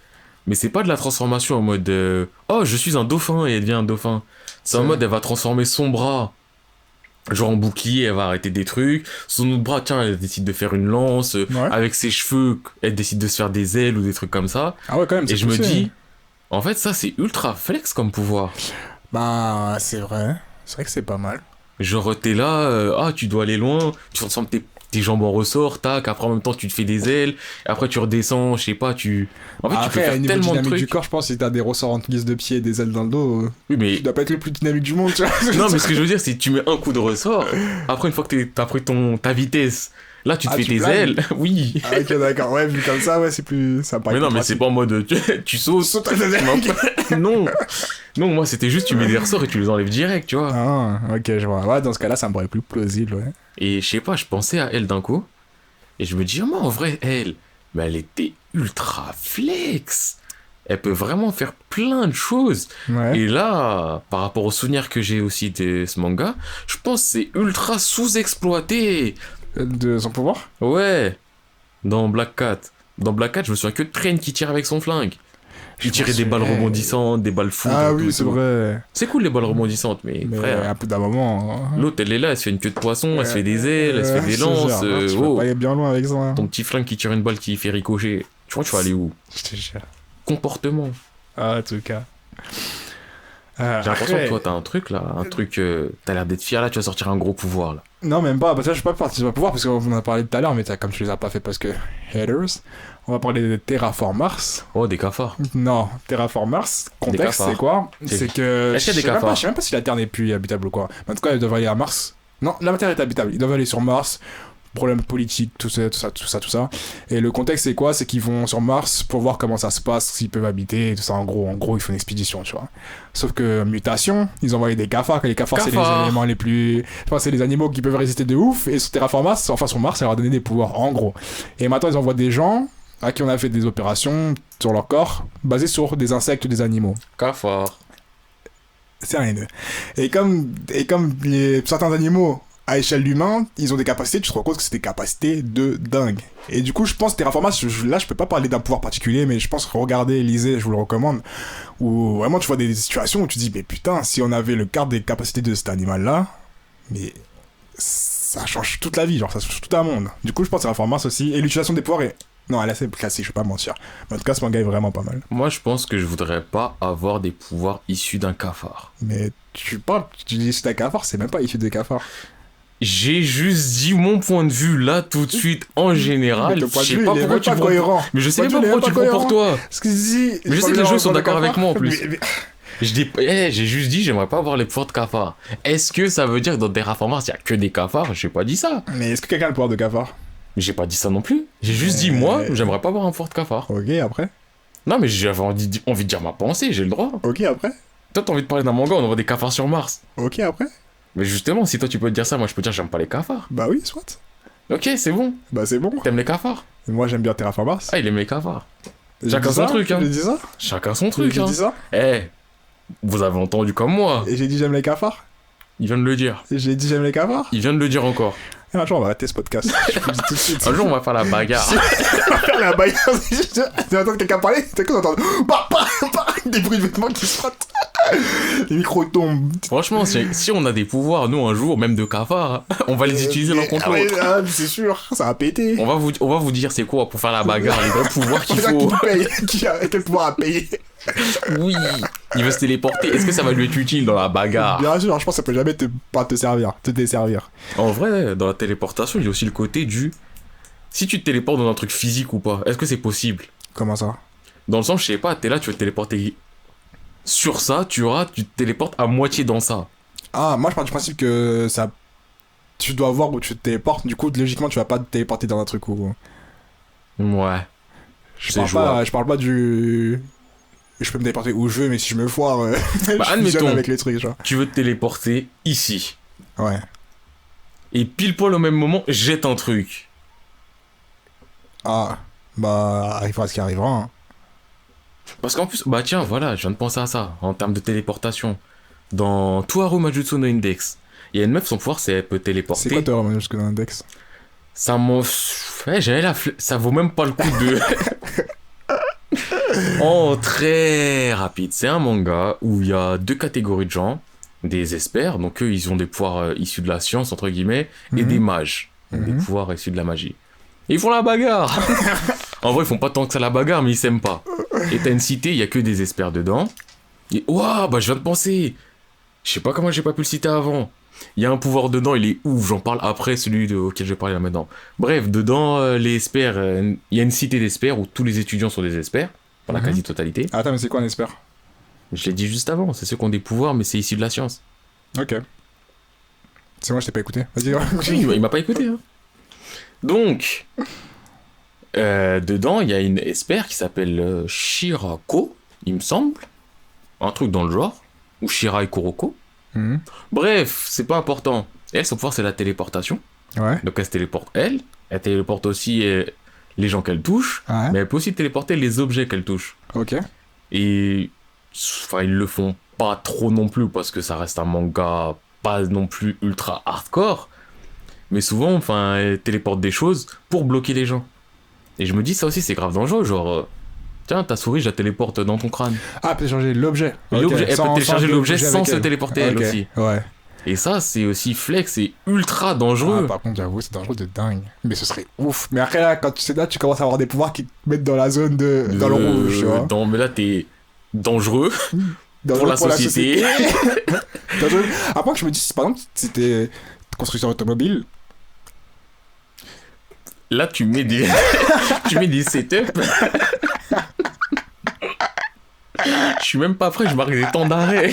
mais c'est pas de la transformation en mode oh, je suis un dauphin et elle devient un dauphin. C'est en mode elle va transformer son bras. Genre en bouclier, elle va arrêter des trucs. Son autre bras, tiens, elle décide de faire une lance. Ouais. Avec ses cheveux, elle décide de se faire des ailes ou des trucs comme ça. Ah ouais, quand même, Et c'est je me poussé. dis, en fait, ça c'est ultra flex comme pouvoir. Bah, c'est vrai. C'est vrai que c'est pas mal. Genre, t'es là, tu dois aller loin, tu transformes tes jambes en ressort, tac, après en même temps tu te fais des ailes, et après tu redescends, je sais pas, tu. En fait, tu peux Après, faire niveau tellement de dynamique trucs. du corps, je pense que si t'as des ressorts en guise de pied et des ailes dans le dos, Oui, mais. tu dois pas être le plus dynamique du monde, tu vois. Non, mais ce que je veux dire, c'est que tu mets un coup de ressort, après, une fois que t'as pris ta vitesse, là tu te Ah, fais tu tes planes. ailes, oui. Ah, ok, d'accord. Ouais, vu comme ça, ouais, c'est plus. Ça me paraît Mais non, plus mais c'est pratique. pas en mode tu sautes. Saute à tu m'en- non, non, moi c'était juste tu mets des ressorts et tu les enlèves direct, tu vois. Ah, ok, je vois. Ouais, dans ce cas-là, ça me paraît plus plausible, ouais. Et je sais pas, je pensais à elle d'un coup. Et je me dis, oh, moi, en vrai, elle, mais elle était ultra flex. Elle peut vraiment faire plein de choses. Ouais. Et là, par rapport aux souvenirs que j'ai aussi de ce manga, je pense que c'est ultra sous-exploité. De son pouvoir? Ouais, dans Black Cat. Dans Black Cat, je me souviens que de Train qui tire avec son flingue. Il tirait des balles rebondissantes, des balles fous. Ah oui, c'est vrai. C'est cool les balles rebondissantes, mais Mais frère. à bout d'un moment. L'autre, elle est là, elle se fait une queue de poisson, elle se fait des ailes, elle se fait des c'est lances. genre, hein, tu vas Oh, pas aller bien loin avec ça. Hein. ton petit flingue qui tire une balle qui fait ricocher. Tu crois que tu vas aller où? Je te jure. Comportement. Ah, en tout cas. J'ai l'impression après- que toi, t'as un truc là, t'as l'air d'être fier là, tu vas sortir un gros pouvoir là. Non, même pas. Parce que là, je suis pas parti sur le pouvoir parce qu'on en a parlé tout à l'heure, mais comme tu les as pas fait parce que haters, on va parler de Terraform Mars. Oh, des cafards. Non, Terraform Mars. Contexte, cafards. c'est quoi? C'est- C'est que. Est-ce qu'il y a des je sais même pas- cafards Je sais même pas si la Terre n'est plus habitable ou quoi. Mais en tout cas, ils doivent aller à Mars. Non, la Terre est habitable. Ils doivent aller sur Mars. Problème politique, tout ça. Et le contexte, c'est quoi? C'est qu'ils vont sur Mars pour voir comment ça se passe, s'ils peuvent habiter, et tout ça. En gros, ils font une expédition, tu vois. Sauf que, mutation, ils ont envoyé des cafards, que les cafards, c'est les Cafards. éléments les plus... Enfin, c'est les animaux qui peuvent résister de ouf, et sur Terraform Mars, enfin sur Mars, ça leur a donné des pouvoirs, en gros. Et maintenant, ils envoient des gens à qui on a fait des opérations sur leur corps, basées sur des insectes ou des animaux. Cafard. C'est un haineux. Et comme certains animaux, à échelle d'humain, ils ont des capacités, tu te rends compte que c'est des capacités de dingue. Et du coup, je pense Terraform Mars, là, je peux pas parler d'un pouvoir particulier, mais je pense que regardez, lisez, je vous le recommande, où vraiment tu vois des situations où tu dis, mais putain, si on avait le quart des capacités de cet animal-là, mais ça change toute la vie, genre ça change tout un monde. Du coup, je pense Terraform Mars aussi, et l'utilisation des pouvoirs est... Non, elle est assez classique, je vais pas mentir. Mais en tout cas, ce manga est vraiment pas mal. Moi, je pense que je voudrais pas avoir des pouvoirs issus d'un cafard. Mais tu dis c'est un cafard, c'est même pas issu des cafards. J'ai juste dit mon point de vue là tout de suite en général. Mais ton point de Je sais vue, pas il est pourquoi même tu pas prends. cohérent. Mais je sais Ton même point pas de vue, il est pourquoi tu même prends pas pour cohérent. toi. Ce que je dis... Mais je sais que les gens sont d'accord avec moi, en plus. Mais- J'ai juste dit j'aimerais pas avoir les pouvoirs de cafard. Est-ce que ça veut dire que dans Terraform Mars il y a que des cafards? J'ai pas dit ça. Mais est-ce que quelqu'un a le pouvoir de cafard? Mais j'ai pas dit ça non plus. J'ai juste dit moi j'aimerais pas avoir un pouvoir de cafard. Ok, après. Non mais j'avais envie de dire ma pensée, j'ai le droit. Ok, après. Toi t'as envie de parler d'un manga, on aurait des cafards sur Mars. Ok, après. Mais justement si toi tu peux te dire ça, moi je peux dire j'aime pas les cafards. Bah oui, soit. Ok c'est bon, Bah c'est bon. t'aimes les cafards? Moi, j'aime bien Terraform Mars. Ah il aime les cafards. J'ai chacun dit son ça truc, hein. J'ai dit ça Chacun son truc J'ai hein. dit ça Eh, Vous avez entendu comme moi. Et j'ai dit j'aime les cafards. Il vient de le dire. Et j'ai dit j'aime les cafards. Il vient de le dire encore. Et un jour, on va arrêter ce podcast. Je vous le dis tout de suite. Un jour, on va faire la bagarre. On va faire la bagarre. Tu entends quelqu'un parler, t'as quoi d'entendre des bruits de vêtements qui se frottent. Les micros tombent. Franchement, si on a des pouvoirs, nous, un jour, même de cafards, on va les utiliser l'un contre l'autre. Ah, c'est sûr, ça va péter. On va vous dire c'est quoi pour faire la bagarre, les vrais pouvoirs qu'il faut. Qui paye, quel pouvoir à payer. Oui, il veut se téléporter. Est-ce que ça va lui être utile dans la bagarre? Bien sûr, je pense que ça peut jamais pas te servir, te desservir. En vrai, dans la téléportation, il y a aussi le côté du... Si tu te téléportes dans un truc physique ou pas, est-ce que c'est possible? Comment ça? Dans le sens, je sais pas, t'es là, tu veux te téléporter sur ça, tu te téléportes à moitié dans ça. Ah, moi je pars du principe que ça... Tu dois voir où tu te téléportes, du coup, logiquement, tu vas pas te téléporter dans un truc où... Ouais. Je parle pas du... Je peux me téléporter où je veux, mais si je me foire, bah, je fusionne avec les trucs, genre. Tu veux te téléporter ici. Ouais. Et pile poil au même moment, jette un truc. Ah, bah, arrivera ce qui arrivera. Hein. Parce qu'en plus, bah tiens, voilà, je viens de penser à ça, en termes de téléportation. Dans Tuaru Majutsu no Index, il y a une meuf, son pouvoir, c'est elle peut téléporter. C'est quoi toi, vraiment, jusque dans l'index? Ça m'en... Ouais, j'avais ça vaut même pas le coup de... Oh, très rapide. C'est un manga où il y a deux catégories de gens. Des experts, donc eux, ils ont des pouvoirs issus de la science, entre guillemets, et des mages, des pouvoirs issus de la magie. Et ils font la bagarre. En vrai, ils font pas tant que ça la bagarre, mais ils s'aiment pas. Et t'as une cité, il y a que des experts dedans. Et ouah, bah je viens de penser. Je sais pas comment j'ai pas pu le citer avant. Il y a un pouvoir dedans, il est ouf, j'en parle après celui auquel je vais parler là maintenant. Bref, dedans, les experts, il y a une cité d'experts où tous les étudiants sont des experts, pour la quasi-totalité. Attends, mais c'est quoi un expert? Je l'ai dit juste avant, c'est ceux qui ont des pouvoirs, mais c'est issu de la science. Ok. C'est moi, je t'ai pas écouté. Vas-y, il m'a pas écouté. Hein. Donc, dedans, il y a une expert qui s'appelle Shirako, il me semble. Un truc dans le genre. Ou Shirai Kuroko. Bref, c'est pas important. Elle, son pouvoir, c'est la téléportation. Ouais. Donc elle se téléporte elle. Elle téléporte aussi les gens qu'elle touche. Ouais. Mais elle peut aussi téléporter les objets qu'elle touche. Ok. Et... Enfin, ils le font pas trop non plus, parce que ça reste un manga pas non plus ultra hardcore. Mais souvent, enfin, elle téléporte des choses pour bloquer les gens. Et je me dis, ça aussi, c'est grave dangereux. Genre, tiens, ta souris, je la téléporte dans ton crâne. Ah, elle peut télécharger l'objet. L'objet, Okay. elle peut télécharger l'objet sans se téléporter, elle okay. aussi. Ouais. Et ça, c'est aussi flex et ultra dangereux. Ah, par contre, j'avoue, c'est dangereux de dingue. Mais ce serait ouf. Mais après, là, quand tu sais là, tu commences à avoir des pouvoirs qui te mettent dans la zone de... dans le rouge, tu vois. Mais là, t'es dangereux. Pour la société. Après, je me dis, par exemple, si t'es constructeur automobile. Là, tu mets des setups. Je suis même pas prêt, je marque des temps d'arrêt.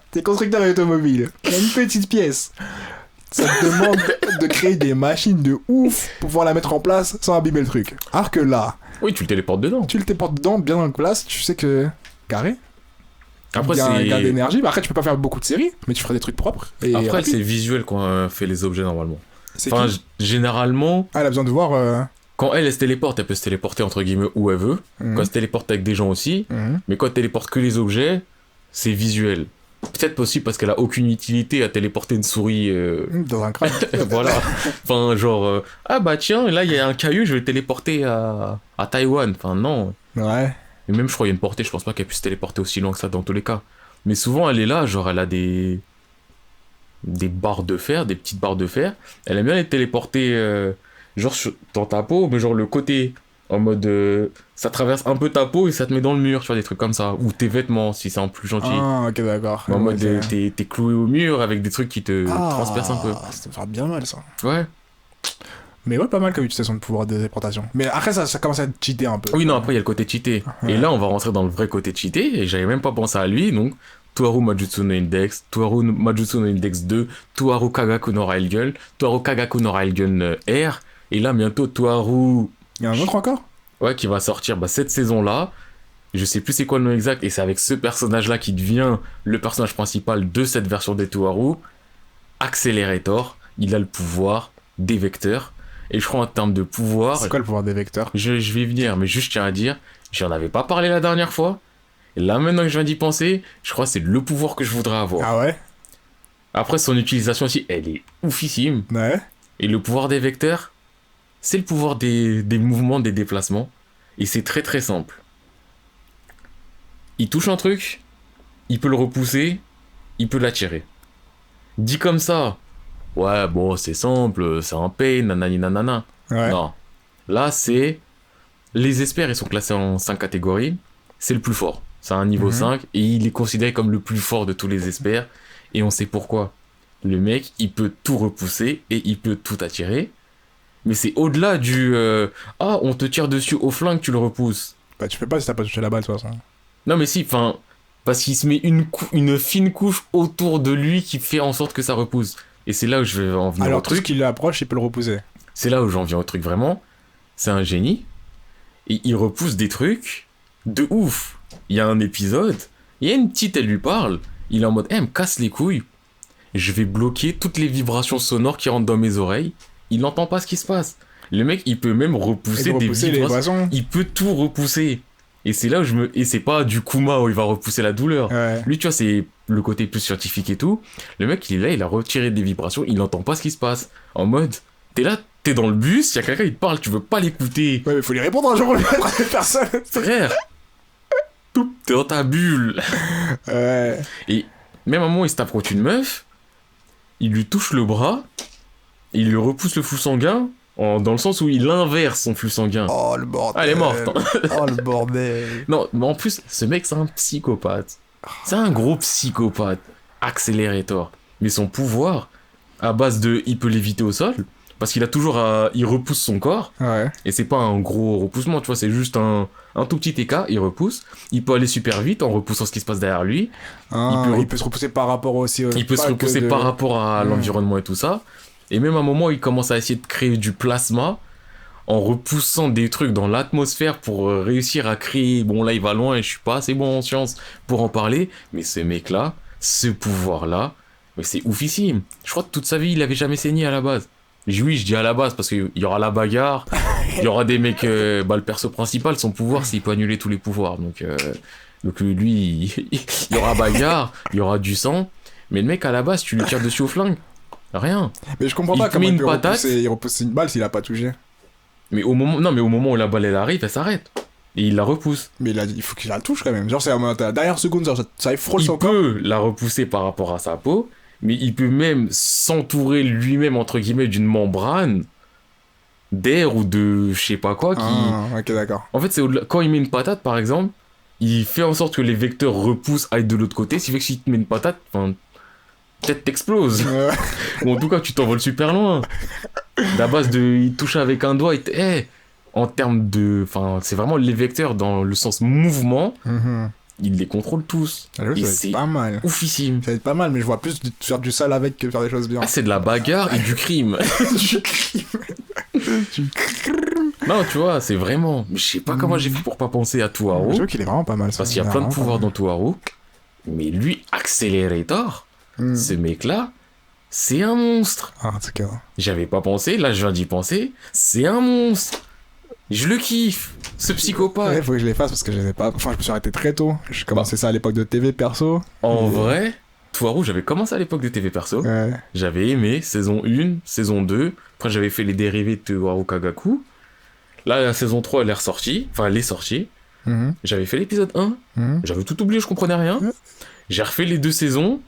T'es constructeur automobile. Il y a une petite pièce. Ça te demande de créer des machines de ouf pour pouvoir la mettre en place sans abîmer le truc. Alors que là. Oui, tu le téléportes dedans. Tu le téléportes dedans, bien en place, tu sais que. Carré. Après, il y a c'est... un gain d'énergie. Après, tu peux pas faire beaucoup de séries, mais tu feras des trucs propres. Et après, rapide. c'est visuel qu'on fait les objets normalement. C'est enfin, qui généralement. Ah, elle a besoin de voir. Quand elle se téléporte, elle peut se téléporter entre guillemets où elle veut. Quand elle se téléporte avec des gens aussi. Mais quand elle téléporte que les objets, c'est visuel. Peut-être possible parce qu'elle a aucune utilité à téléporter une souris. Dans un crâne. Voilà. Enfin, genre, ah bah tiens, là il y a un caillou, je vais le téléporter à Taïwan. Enfin, non. Ouais. Et même, je crois, il y a une portée, je pense pas qu'elle puisse se téléporter aussi loin que ça dans tous les cas. Mais souvent, elle est là, genre, elle a des barres de fer, des petites barres de fer. Elle aime bien les téléporter, genre, dans ta peau, mais genre le côté, en mode, ça traverse un peu ta peau et ça te met dans le mur, tu vois, des trucs comme ça. Ou tes vêtements, si c'est en plus gentil. Ah, ok, d'accord. En mode, t'es cloué au mur avec des trucs qui te transpercent un peu. Ça me fera bien mal, ça. Ouais. Mais ouais, pas mal comme utilisation de pouvoir de téléportation. Mais après, ça commence à être cheaté un peu. Oui, non, après, il y a le côté cheaté. Ouais. Et là, on va rentrer dans le vrai côté cheaté, et j'avais même pas pensé à lui, donc, Tuaru Majutsu no Index, Tuaru Majutsu no Index 2, Tuaru Kagaku no Railgun, Tuaru Kagaku no Railgun R, et là, bientôt, Tuaru... Il y a un autre encore ? Ouais, qui va sortir cette saison-là. Je sais plus c'est quoi le nom exact, et c'est avec ce personnage-là qui devient le personnage principal de cette version des Tuaru. Accelerator, il a le pouvoir des vecteurs. Et je crois en termes de pouvoir... C'est quoi le pouvoir des vecteurs ? Je vais y venir, mais juste je tiens à dire, j'en avais pas parlé la dernière fois, Et là, maintenant que je viens d'y penser, je crois que c'est le pouvoir que je voudrais avoir. Ah ouais? Après, son utilisation aussi, elle est oufissime. Ouais. Et le pouvoir des vecteurs, c'est le pouvoir des mouvements, des déplacements. Et c'est très très simple. Il touche un truc, il peut le repousser, il peut l'attirer. Dit comme ça, ouais, bon, c'est simple, c'est un pain, nanani nanana. Ouais. Non. Là, c'est... Les experts, ils sont classés en 5 catégories. C'est le plus fort. C'est un niveau 5 et il est considéré comme le plus fort de tous les experts. Et on sait pourquoi. Le mec, il peut tout repousser et il peut tout attirer. Mais c'est au-delà du... ah, on te tire dessus au flingue, tu le repousses. Bah, tu fais pas si t'as pas touché la balle, de toute façon. Non, mais si, enfin... Parce qu'il se met une fine couche autour de lui qui fait en sorte que ça repousse. Et c'est là où je vais en venir Alors, au tout ce truc. qui l'approche, il peut le repousser. C'est là où j'en viens au truc vraiment. C'est un génie. Et il repousse des trucs de ouf. Il y a un épisode, il y a une petite, elle lui parle. Il est en mode, me casse les couilles. Je vais bloquer toutes les vibrations sonores qui rentrent dans mes oreilles. Il n'entend pas ce qui se passe. Le mec, il peut même repousser des les vibrations. vibrations. Il peut tout repousser. Et c'est là où Et c'est pas du Kuma où il va repousser la douleur. Ouais. Lui, tu vois, c'est le côté plus scientifique et tout. Le mec, il est là, il a retiré des vibrations, il n'entend pas ce qui se passe. En mode, t'es là, t'es dans le bus, il y a quelqu'un, il te parle, tu veux pas l'écouter. Ouais, mais faut lui répondre un jour, lui mettre à des personnes. Frère, t'es dans ta bulle. Ouais. Et même à un moment, il se tape contre une meuf, il lui touche le bras, il lui repousse le flux sanguin, dans le sens où il inverse son flux sanguin. Oh, le bordel. Ah, elle est morte. Oh, le bordel. Non, mais en plus, ce mec, c'est un psychopathe. C'est un gros psychopathe. Accélérateur. Mais son pouvoir, à base de... Il peut l'éviter au sol, parce qu'il a toujours il repousse son corps, Ouais. et c'est pas un gros repoussement, tu vois, c'est juste un tout petit écart, il repousse. Il peut aller super vite en repoussant ce qui se passe derrière lui. Ah, Il peut il peut se repousser par rapport aussi. Il peut se repousser par rapport à l'environnement et tout ça. Et même à un moment, il commence à essayer de créer du plasma en repoussant des trucs dans l'atmosphère pour réussir à créer... Bon, là, il va loin et je suis pas assez bon en sciences pour en parler. Mais ce mec-là, ce pouvoir-là, mais c'est oufissime. Je crois que toute sa vie, il avait jamais saigné à la base. Oui, je dis à la base parce qu'il y aura la bagarre, il y aura des mecs... le perso principal, son pouvoir, c'est qu'il peut annuler tous les pouvoirs. Donc lui, il y aura bagarre, il y aura du sang. Mais le mec, à la base, tu lui tires dessus au flingue. Rien. Mais je comprends Il pas te comment met il une peut patate. il repousse une balle s'il a pas touché. Mais au moment où la balle elle arrive, elle s'arrête. Et il la repousse. Mais il faut qu'il la touche quand même. Genre, c'est à la dernière seconde, genre, ça frôle Il son corps. peut la repousser par rapport à sa peau, mais il peut même s'entourer lui-même, entre guillemets, d'une membrane d'air ou de je sais pas quoi. Ah, ok, d'accord. En fait, c'est quand il met une patate, par exemple, il fait en sorte que les vecteurs repoussent, aillent de l'autre côté. Ce qui fait que si tu mets une patate, peut-être t'exploses. Ou en tout cas, tu t'envoles super loin. La base il touche avec un doigt et en termes de... Enfin, c'est vraiment les vecteurs dans le sens mouvement, il les contrôle tous. Alors, et ça va c'est être pas mal. oufissime. Ça va être pas mal, mais je vois plus faire du sale avec que faire des choses bien. Ah, c'est de la bagarre et du crime. Du crime. Non, tu vois, c'est vraiment... Mais je sais pas comment j'ai fait pour pas penser à Je Touharo. trouve qu'il est vraiment pas mal. Parce qu'il y a plein de pouvoirs dans Touharo. Mais lui, Accelerator, ce mec-là, c'est un monstre. Ah, en tout cas. J'avais pas pensé, là je viens d'y penser. C'est un monstre. Je le kiffe, ce psychopathe. Ouais, faut que je les fasse parce que je les ai pas. Enfin, je me suis arrêté très tôt. J'ai commencé ça à l'époque de TV perso. En vrai, Touharo, j'avais commencé à l'époque de TV perso. Ouais. J'avais aimé saison 1, saison 2. Après, j'avais fait les dérivés de Touharo Kagaku. Là, la saison 3, elle est ressortie. Enfin, elle est sortie. J'avais fait l'épisode 1. J'avais tout oublié, je comprenais rien. J'ai refait les 2 saisons.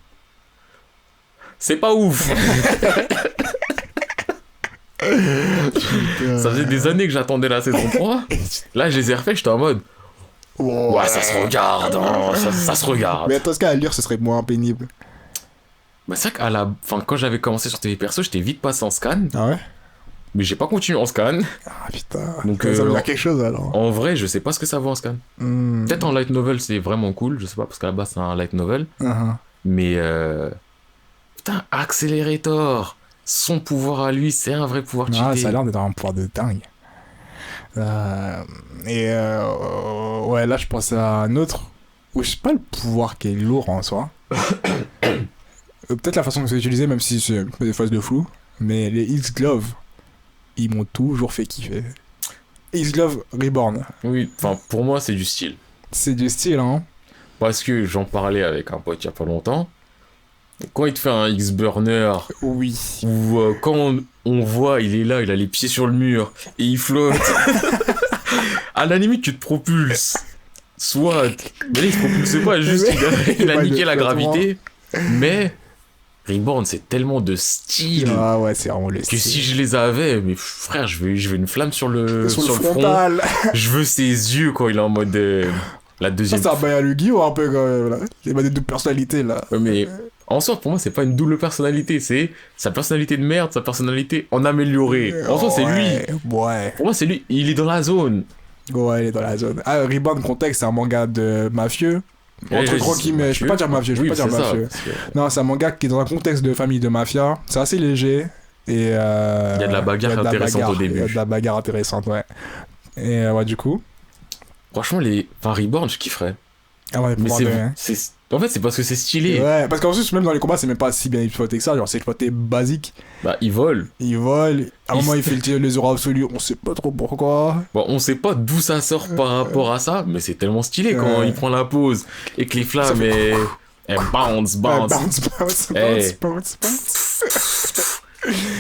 C'est pas ouf. Ça faisait des années que j'attendais la saison 3. Là, je les ai refait, j'étais en mode... Ouais, ça se regarde, hein, ça se regarde. Mais dans ce cas, à lire, ce serait moins pénible. Bah, c'est vrai quand j'avais commencé sur TV perso, j'étais vite passé en scan. Ah ouais? Mais j'ai pas continué en scan. Ah putain. Donc, Ça veut dire quelque chose alors. En vrai, je sais pas ce que ça vaut en scan. Peut-être en light novel, c'est vraiment cool. Je sais pas, parce qu'à la base, c'est un light novel. Mais... Putain, Accelerator, son pouvoir à lui, c'est un vrai pouvoir cheaté. Ah, ça a l'air d'être un pouvoir de dingue. Ouais, là, je pense à un autre où je sais pas le pouvoir qui est lourd en soi. Peut-être la façon que c'est utilisé, même si c'est des phases de flou. Mais les X-Glove, ils m'ont toujours fait kiffer. X-Glove Reborn. Oui, enfin, pour moi, c'est du style. C'est du style, hein. Parce que j'en parlais avec un pote il y a pas longtemps. Quand il te fait un X-burner, Oui. ou quand on voit, il est là, il a les pieds sur le mur, et il flotte, à la limite, tu te propulses. Soit. Mais là, il se propulse pas, juste il a niqué la gravité. Mais. Reborn, c'est tellement de style. Ah ouais, c'est vraiment le Que style. si je les avais, mais frère, je veux une flamme sur le front. frontal. Je veux ses yeux quand il est en mode la Ça, deuxième. c'est un bail à Yu-Gi-Oh! Un peu quand même, là. Il y a des doubles personnalités, là. Ouais, mais en soi, pour moi, c'est pas une double personnalité, c'est sa personnalité de merde, sa personnalité en amélioré. En soi, c'est lui. Ouais. Pour moi, c'est lui. Il est dans la zone. Ouais, il est dans la zone. Ah, Reborn, contexte, c'est un manga de mafieux. Ouais, Entre gros guillemets, je peux pas dire mafieux, je peux Oui, pas dire c'est ça, mafieux. parce que Non, c'est un manga qui est dans un contexte de famille de mafia. C'est assez léger. Et il y a de la bagarre intéressante au début. Il y a de la bagarre intéressante, ouais. Et ouais, du coup. Franchement, enfin, Reborn, je kifferais. Ah ouais, Mais pour c'est, moi, ouais. en fait, c'est parce que c'est stylé. Ouais, parce qu'en plus, même dans les combats, c'est même pas si bien exploité que ça. Genre, c'est exploité basique. Bah, il vole. Il vole. À un Il moment, se- il fait le tir les euros absolus. On sait pas trop pourquoi. Bon, on sait pas d'où ça sort par rapport à ça, mais c'est tellement stylé quand Ouais. il prend la pause et que les Ça flammes, fait- elles bounce. Bounce. Hey. Bounce.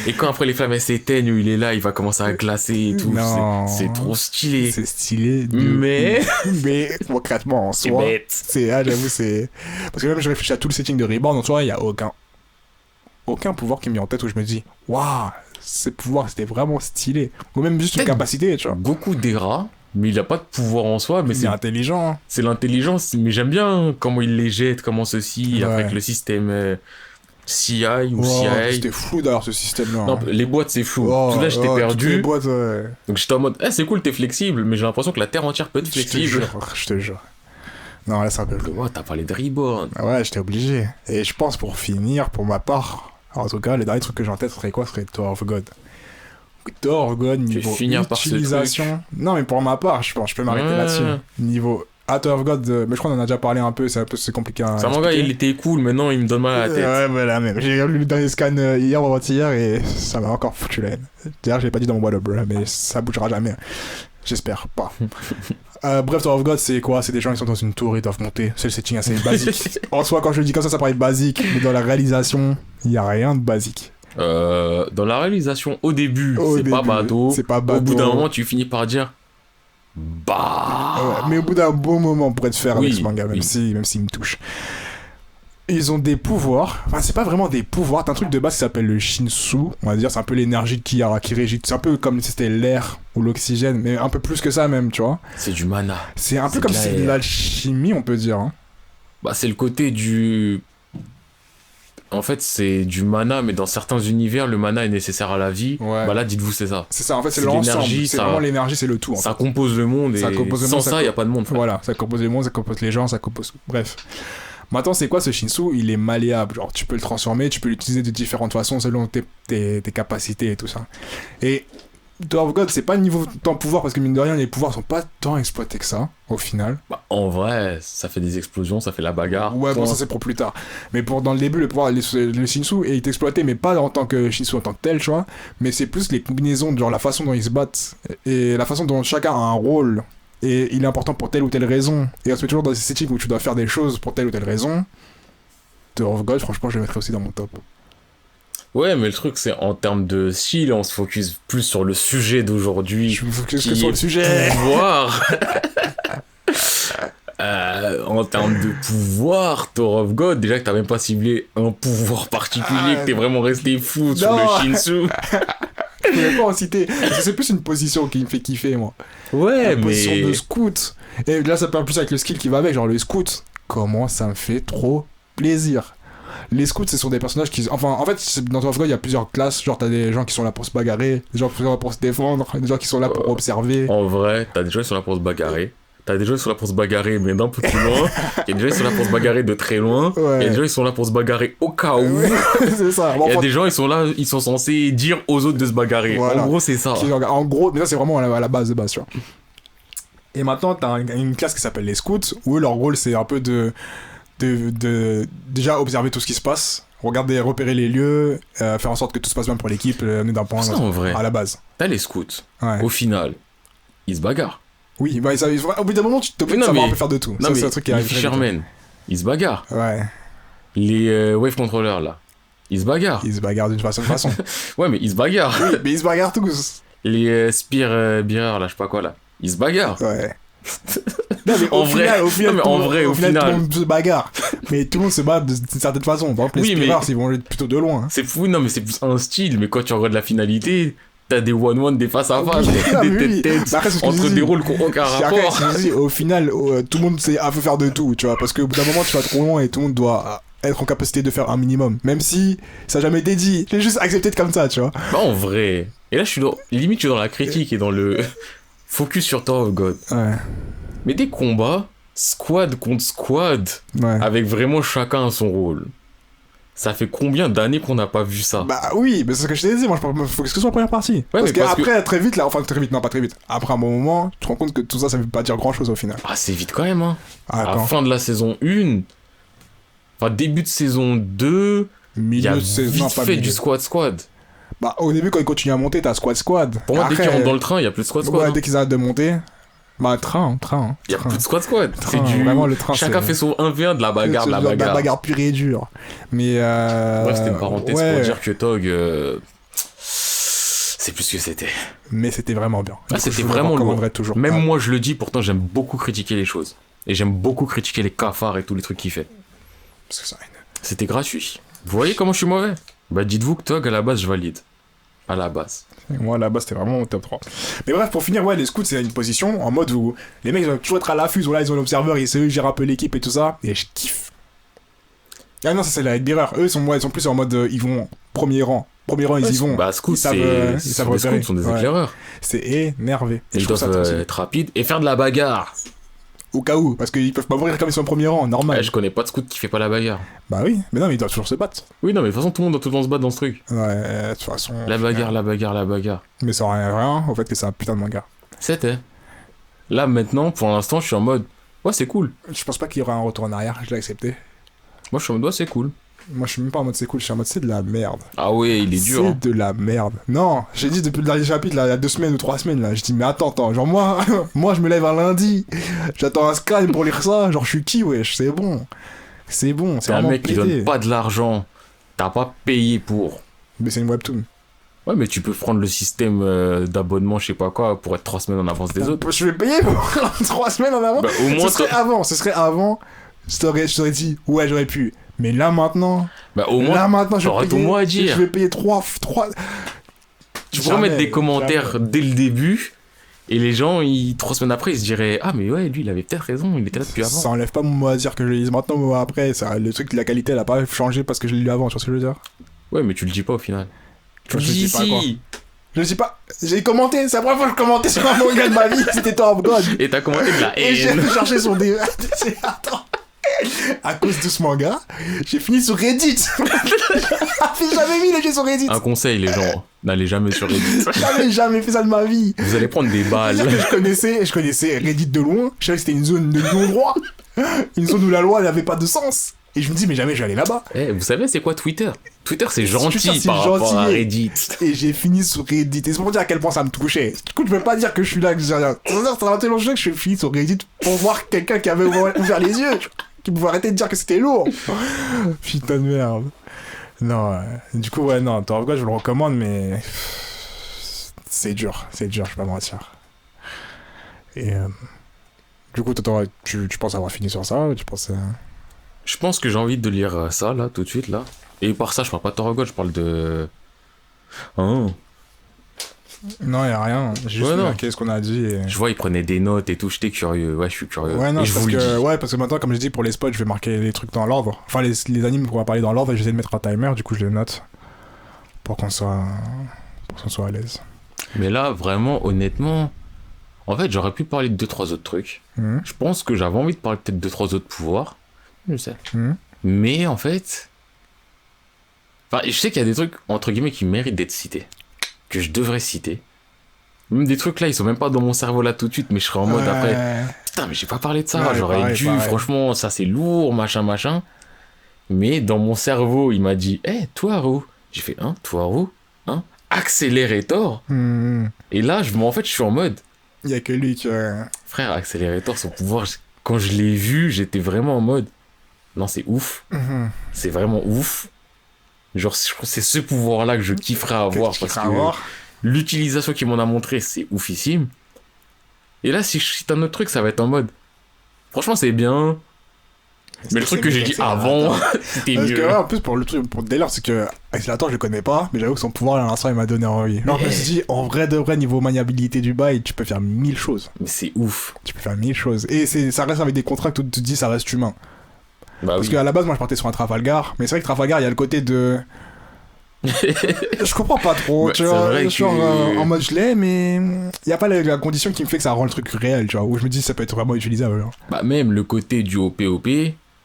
Et quand après les flammes elles s'éteignent, où il est là, il va commencer à glacer et tout. Non. C'est trop stylé. C'est stylé. Mais. Mais concrètement, en C'est soi. bête. J'avoue, c'est. Parce que même je réfléchis à tout le setting de Reborn, en soi, il y a aucun pouvoir qui me vient en tête où je me dis, waouh, ce pouvoir c'était vraiment stylé. Ou même juste une Peut-être capacité, tu vois. Goku déra, mais il a pas de pouvoir en soi, mais C'est intelligent. Hein. c'est l'intelligence. Mais j'aime bien comment il les jette, comment ceci, Ouais. avec le système CI ou Wow, CI. c'était flou d'ailleurs ce système-là. Non, hein. les boîtes c'est flou. Oh, Tout là j'étais toutes les perdu. boîtes, ouais. Donc j'étais en mode, c'est cool, t'es flexible, mais j'ai l'impression que la terre entière peut être Je te flexible. jure, je te jure. Non, là c'est un peu flou. Oh, t'as parlé de Reborn. Ah ouais, j'étais obligé. Et je pense pour finir, pour ma part, en tout cas, les derniers trucs que j'ai en tête serait quoi? Serait Tower of God. Tower of God, vais niveau finir par ce utilisation. Non, mais pour ma part, je pense, je peux m'arrêter Ouais. là-dessus. Niveau. Ah, Tower of God, mais je crois qu'on en a déjà parlé un peu, c'est compliqué à Ça manga, expliquer. il était cool, maintenant il me donne mal à la tête. Ouais, voilà, même. J'ai lu le dernier scan hier ou avant-hier et ça m'a encore foutu la haine. D'ailleurs, je l'ai pas dit dans mon bois de bleu, mais ça bougera jamais. J'espère pas. Bref, Tower of God, c'est quoi? C'est des gens qui sont dans une tour et doivent monter. C'est le setting assez basique. En soi, quand je le dis comme ça paraît basique, mais dans la réalisation, il y a rien de basique. Dans la réalisation, au début, Au c'est pas début, bateau. c'est pas Au bout bateau. d'un moment, tu finis par dire bah. Ouais, mais au bout d'un bon moment pour être faire Oui, avec ce manga, même oui. s'il me touche. Ils ont des pouvoirs, enfin c'est pas vraiment des pouvoirs, t'as un truc de base qui s'appelle le Shinsu, on va dire, c'est un peu l'énergie de Kiyara qui régit, c'est un peu comme si c'était l'air ou l'oxygène, mais un peu plus que ça même, tu vois. C'est du mana. C'est un peu C'est comme de si la- c'est de l'alchimie, on peut dire. Hein. Bah, c'est le côté du. En fait, c'est du mana, mais dans certains univers, le mana est nécessaire à la vie. Ouais. Bah là, dites-vous, c'est ça. C'est ça, en fait c'est C'est l'ensemble, l'énergie, c'est ça- vraiment l'énergie, c'est le tout. En Ça compose le monde, et Ça compose le sans monde, ça, il n'y a pas de monde. frère. Voilà, ça compose les mondes, ça compose les gens, ça compose... Bref. Maintenant, c'est quoi ce Shinsu? Il est malléable. Genre, tu peux le transformer, tu peux l'utiliser de différentes façons selon tes capacités et tout ça. Et Tower of God, c'est pas le niveau tant pouvoir, parce que mine de rien, les pouvoirs sont pas tant exploités que ça, au final. Bah, en vrai, ça fait des explosions, ça fait la bagarre. Ouais, bon, Point. ça c'est pour plus tard. Mais pour dans le début, le pouvoir, le Shinsu est exploité, mais pas en tant que Shinsu en tant que tel, tu vois. Mais c'est plus les combinaisons, genre la façon dont ils se battent et la façon dont chacun a un rôle. Et il est important pour telle ou telle raison. Et on se met toujours dans ces settings où tu dois faire des choses pour telle ou telle raison. Tower of God, franchement, je le mettrais aussi dans mon top. Ouais, mais le truc, c'est en termes de style, on se focus plus sur le sujet d'aujourd'hui. Je me focus qui que sur est le sujet. Pouvoir. En termes de pouvoir, Tower of God, déjà que t'as même pas ciblé un pouvoir particulier, que t'es vraiment resté fou sur Non. le Shinsu. Je pouvais pas en citer. Parce que c'est plus une position qui me fait kiffer, moi. Ouais, La position mais. de scout. Et là, ça parle plus avec le skill qui va avec, genre le scout. Comment ça me fait trop plaisir. Les scouts, ce sont des personnages qui... Enfin, en fait, dans Tower of God, il y a plusieurs classes. Genre, t'as des gens qui sont là pour se bagarrer, des gens qui sont là pour se défendre, des gens qui sont là pour observer. En vrai, t'as des gens qui sont là pour se bagarrer. T'as des gens qui sont là pour se bagarrer, mais d'un peu plus loin. Il y a des gens qui sont là pour se bagarrer de très loin. Ouais. Il y a des gens qui sont là pour se bagarrer au cas où. Ouais, c'est ça. Bon, Il y a enfin, des gens, ils sont là, ils sont censés dire aux autres de se bagarrer. Voilà. En gros, c'est ça. en gros, mais ça, c'est vraiment à la base de base, tu vois. Et maintenant, t'as une classe qui s'appelle les scouts, où eux, leur rôle, c'est un peu de déjà observer tout ce qui se passe, regarder, repérer les lieux, faire en sorte que tout se passe bien pour l'équipe, on est d'un point Ça, en vrai, à la base. t'as les scouts. Ouais. Au final, ils se bagarrent. Oui, bah, au bout d'un moment, tu t'obliges de savoir un peu faire de tout. Non, Ça, mais c'est un truc qui les arrive très vite. fishermen, ils se bagarrent. Ouais, Les wave controllers, là, ils se bagarrent. ils se bagarrent d'une façon. Ouais, mais ils se bagarrent. Oui, mais ils se bagarrent tous. Les spear bearers, là, je sais pas quoi, là, ils se bagarrent. Ouais. Non, mais En vrai. au final, Non, mais tout en le monde- vrai, au tout le final. monde se bagarre. Mais tout le monde se bat d'une certaine façon. Par exemple, les Oui, mais- spearers, ils vont aller plutôt de loin. Hein. C'est fou, non, mais c'est plus un style, mais quand tu regardes la finalité, t'as des one-one, des face-à-face, Ah, des oui, oui. tête-tête, Bah, après, c'est ce que je entre dis. des rôles qui ont aucun Puis après, rapport. c'est ce que je dis, au final, tout le monde sait un peu faire de tout, tu vois. Parce qu'au bout d'un moment, tu vas trop loin et tout le monde doit être en capacité de faire un minimum. Même si ça n'a jamais été dit. J'ai juste accepté de comme ça, tu vois. Bah, en vrai. Et là, limite, je suis dans la critique et dans le focus sur Tower of God. Ouais. Mais des combats, squad contre squad, Ouais. avec vraiment chacun son rôle. Ça fait combien d'années qu'on n'a pas vu ça? Bah oui, mais c'est ce que je t'ai dit, moi je parle faut que ce soit la première partie. parce mais parce qu'après, très vite, là, enfin très vite, non pas très vite. Après un bon moment, tu te rends compte que tout ça, ça veut pas dire grand chose au final. Ah, c'est vite quand même, hein. Ah, À la quand fin de la saison 1, enfin début de saison 2, il y milieu a de saison, vite pas fait milieu. du squad. Bah au début, quand ils continuent à monter, t'as squad. Pour moi, dès Après, qu'ils rentrent dans le train, il y a plus de squad. ouais, hein. dès qu'ils arrêtent de monter, bah train. Il y a plus de squad. C'est Train, du. vraiment, le train, Chacun c'est- fait son 1v1 de la bagarre, de la C'est bagarre. bagarre pure et dure. Mais Bref, c'était une parenthèse ouais, pour dire que Tog. C'est plus ce que c'était. mais c'était vraiment bien. Ah, Du coup, c'était je le vraiment lourd. recommanderais toujours. Même Ah, moi, je le dis, pourtant, j'aime beaucoup critiquer les choses. Et j'aime beaucoup critiquer les cafards et tous les trucs qu'il fait. parce que ça a une- C'était gratuit. Vous voyez comment je suis mauvais? Bah, dites-vous que Tog, à la base, je valide. À la base. Moi là-bas c'était vraiment mon top 3. Mais bref, pour finir, ouais, les scouts c'est une position en mode où les mecs ils doivent toujours être à l'affût, là ils ont l'observeur, ils savent gérer un peu l'équipe et tout ça, et je kiffe. Ah non, ça c'est la headbearer. Eux ils sont plus en mode ils vont premier rang. Premier rang ils y vont. Bah, scouts, ils savent, c'est. ils Ce savent sont des repérer. scouts, sont des Ouais. éclaireurs. C'est énervé. Et Ils je trouve ça doivent trop stylé. être rapides et faire de la bagarre. Au cas où, parce qu'ils peuvent pas mourir comme ils sont en premier rang, normal. Ouais, je connais pas de scout qui fait pas la bagarre. Bah oui, mais non, mais ils doivent toujours se battre. Oui, non, mais de toute façon, tout le monde doit tout le temps se battre dans ce truc. Ouais, de toute façon. La bagarre. Mais ça rien rien au fait que c'est un putain de manga. C'était. Là, maintenant, pour l'instant, je suis en mode. Ouais, c'est cool. Je pense pas qu'il y aura un retour en arrière, je l'ai accepté. Moi, je suis en mode, ouais, c'est cool. Moi je suis même pas en mode c'est cool, je suis en mode c'est de la merde. Ah ouais, il est dur. hein. C'est de la merde. Non, j'ai dit depuis le dernier chapitre, là, il y a 2 semaines ou 3 semaines, là. Je dis, mais attends, genre moi, moi je me lève un lundi, j'attends un scan pour lire ça, genre je suis qui, wesh, c'est bon. C'est bon, c'est C'est un vraiment mec qui pété. donne pas de l'argent. T'as pas payé pour. Mais c'est une webtoon. Ouais, mais tu peux prendre le système d'abonnement, je sais pas quoi, pour être 3 semaines en avance des autres. Je vais payer pour 3 semaines en avant. Bah, au moins, Ce serait avant, je t'aurais dit, ouais, j'aurais pu. Mais là maintenant, bah, au moins, là maintenant, je t'auras vais ton payer, mot à dire. je vais payer 3... tu pourrais mettre des commentaires dès le début. Et les gens, 3 semaines après, ils se diraient, ah, mais ouais, lui, il avait peut-être raison, il était là depuis avant. Ça enlève pas mon mot à dire que je le lise maintenant, mais après, ça, le truc, la qualité, elle a pas changé parce que je l'ai lu avant, tu vois ce que je veux dire? Ouais, mais tu le dis pas au final. Tu Je le le dis dis pas, quoi. ici. Je sais pas, j'ai commenté, c'est la première fois que je commentais sur un manga de ma vie, c'était Tower of God. Et t'as commenté de la Et j'ai haine. cherché son dé. Attends. À cause de ce manga, j'ai fini sur Reddit. J'avais mis les jeux sur Reddit. Un conseil, les gens, n'allez jamais sur Reddit. J'avais jamais fait ça de ma vie. Vous allez prendre des balles. C'est-à-dire que je connaissais Reddit de loin. Je savais que c'était une zone de non-droit. Une zone où la loi n'avait pas de sens. Et je me dis, mais jamais je vais aller là-bas. Eh, vous savez, c'est quoi Twitter? Twitter, c'est gentil Twitter, c'est par rapport à gentil. Reddit. Et j'ai fini sur Reddit. Et c'est pour dire à quel point ça me touchait. Du coup, je peux pas dire que je suis là, que j'ai rien. Ça m'a tellement touché que je suis fini sur Reddit pour voir quelqu'un qui avait ouvert les yeux. Qui pouvait arrêter de dire que c'était lourd. Putain de merde. Non, du coup, ouais, non, Tower of God, je le recommande, mais. C'est dur, je vais pas mentir. Et. Du coup, toi, tu penses avoir fini sur ça ou tu penses. Je pense que j'ai envie de lire ça, là, tout de suite, là. Et par ça, je parle pas de Tower of God, je parle de... Hein. Non, y'a rien. J'ai juste Ouais, non. marqué ce qu'on a dit. Et... Je vois, il prenait des notes et tout, j'étais curieux. Ouais, je suis curieux. Ouais, non, et je parce vous le que, dis. ouais, parce que maintenant, comme je dis, pour les spots, je vais marquer les trucs dans l'ordre. Enfin, les animes qu'on va parler dans l'ordre et j'essaie de mettre un timer, du coup, je les note. Pour qu'on soit à l'aise. Mais là, vraiment, honnêtement... En fait, j'aurais pu parler de 2-3 autres trucs. Mhm. Je pense que j'avais envie de parler peut-être de 2-3 autres pouvoirs. Je sais. Mhm. Mais en fait... Enfin, je sais qu'il y a des trucs, entre guillemets, qui méritent d'être cités. Que je devrais citer. Même des trucs là, ils sont même pas dans mon cerveau là tout de suite, mais je serais en mode après... Putain, mais j'ai pas parlé de ça, Ouais, j'aurais pareil, dû, pareil. franchement, ça c'est lourd, machin. Mais dans mon cerveau, il m'a dit, hé, toi, Haru. J'ai fait, hein, toi, Haru, hein, Accélérator. Mhm. Et là, en fait, je suis en mode, Il y a que lui qui... Frère, Accélérateur, son pouvoir, quand je l'ai vu, j'étais vraiment en mode... Non, c'est ouf. C'est vraiment ouf. Genre, je pense que c'est ce pouvoir-là que je kifferais avoir. Parce que l'utilisation qu'il m'en a montré, c'est oufissime. Et là, si je cite un autre truc, ça va être en mode... Franchement, c'est bien... Mais le truc que j'ai dit avant, c'était parce mieux. Que, ouais, en plus, pour le truc, pour le délire, c'est que Accélérateur, je le connais pas, mais j'avoue que son pouvoir, à l'instant, il m'a donné envie. Alors, je me suis dit, en vrai de vrai, niveau maniabilité du bail, tu peux faire 1000 choses. Mais c'est ouf. Tu peux faire 1000 choses. Et ça reste avec des contrats que tu te dis, ça reste humain. Bah Parce qu'à la base, moi, je partais sur un Trafalgar, mais c'est vrai que Trafalgar, il y a le côté de... je comprends pas trop, ouais, tu vois. Vrai genre, que... en mode, je l'ai, mais il y a pas la condition qui me fait que ça rend le truc réel, tu vois. Où je me dis, ça peut être vraiment utilisable. Genre. Bah, même le côté du OPOP,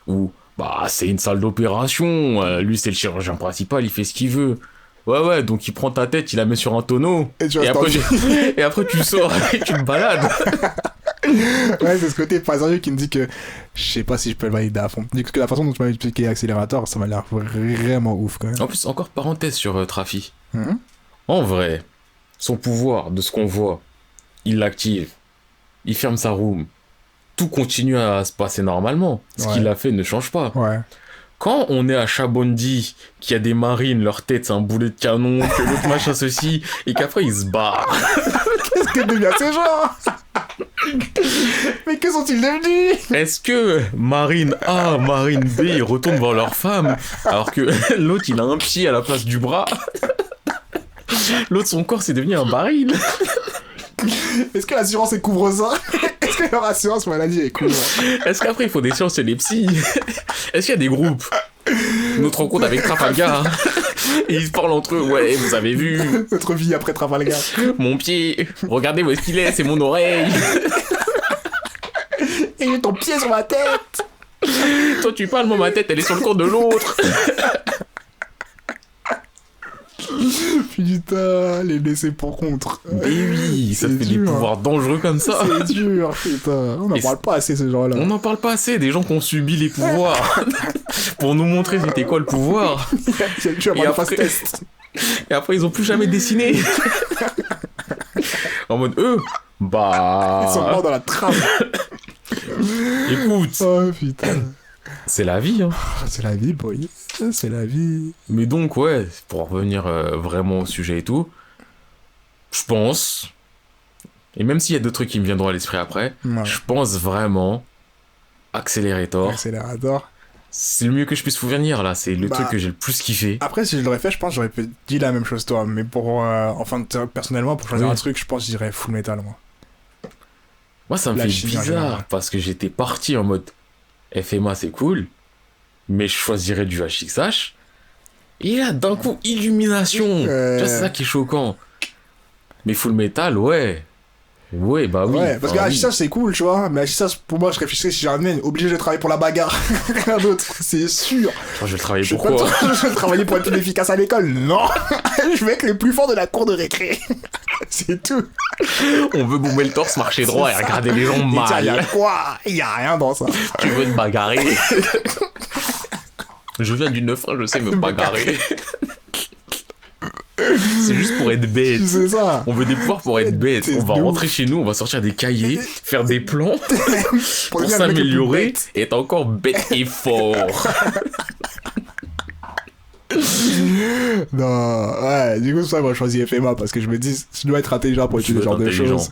où... Bah, c'est une salle d'opération. Lui, c'est le chirurgien principal, il fait ce qu'il veut. Ouais, donc il prend ta tête, il la met sur un tonneau. Et après, tu sors et tu te balades. Ouais, c'est ce côté pas sérieux qui me dit que je sais pas si je peux le valider à fond. Du coup, la façon dont tu m'as expliqué Accélérateur, ça m'a l'air vraiment ouf quand même. En plus, encore parenthèse sur Trafi. En vrai, son pouvoir, de ce qu'on voit, il l'active, il ferme sa room. Tout continue à se passer normalement. Ce qu'il a fait ne change pas. Ouais. Quand on est à Chabondi, qu'il y a des marines, leur tête c'est un boulet de canon, que l'autre machin ceci, et qu'après ils se barrent. Qu'est-ce que devient ces gens? Mais que sont-ils devenus? Est-ce que Marine A, Marine B, ils retournent voir leur femme, alors que l'autre il a un pied à la place du bras? L'autre son corps c'est devenu un baril. Est-ce que l'assurance elle couvre ça? Est-ce que leur assurance maladie elle couvre? Est-ce qu'après il faut des sciences et des psys? Est-ce qu'il y a des groupes? Notre rencontre avec Trafalgar. Et ils se parlent entre eux. Ouais, vous avez vu notre vie après Trafalgar. Mon pied. Regardez où est-ce qu'il est, c'est mon oreille. Et j'ai ton pied sur ma tête. Toi tu parles, moi ma tête elle est sur le corps de l'autre. Putain, les laisser pour contre. Mais oui, ça fait des pouvoirs dangereux comme ça. C'est dur, putain. On n'en parle pas assez, ces gens-là. On n'en parle pas assez, des gens qui ont subi les pouvoirs. Pour nous montrer c'était quoi le pouvoir. Et après, ils ont plus jamais dessiné. En mode, bah... Ils sont morts dans la trame. Écoute. Oh, putain. C'est la vie, hein. C'est la vie, boy. C'est la vie. Mais donc, ouais, pour revenir vraiment au sujet et tout, je pense, et même s'il y a d'autres trucs qui me viendront à l'esprit après, je pense vraiment Accélérateur. C'est le mieux que je puisse vous venir, là. C'est le truc que j'ai le plus kiffé. Après, si je l'aurais fait, je pense que j'aurais dit la même chose, toi. Mais pour... personnellement, pour choisir un truc, je pense que je dirais Full Metal, moi. Moi, ça me fait bizarre, parce que j'étais parti en mode... FMA c'est cool, mais je choisirais du HXH. Et là, d'un coup, illumination. Tu vois, c'est ça qui est choquant. Mais Full Metal, ouais. Ouais, bah oui. Ouais, parce que HXH c'est cool, tu vois. Mais HXH, pour moi, je réfléchissais si j'amène obligé de travailler pour la bagarre. Rien d'autre, c'est sûr. Je vais le travailler pour quoi? Je vais travailler pour être plus efficace à l'école. Non. Je vais être le plus fort de la cour de récré. C'est tout. On veut boumer le torse, marcher droit et regarder les gens mal. Y'a quoi? Y'a rien dans ça. Tu veux te bagarrer? Je viens du 9-1, je sais me bagarrer. C'est juste pour être bête. C'est ça. On veut des pouvoirs pour être bête. On va rentrer chez nous, on va sortir des cahiers, faire des plans pour s'améliorer et être encore bête et fort. Non, ouais, du coup, c'est ça, moi, je choisis FMA parce que je me dis, je dois être intelligent pour utiliser ce genre de choses.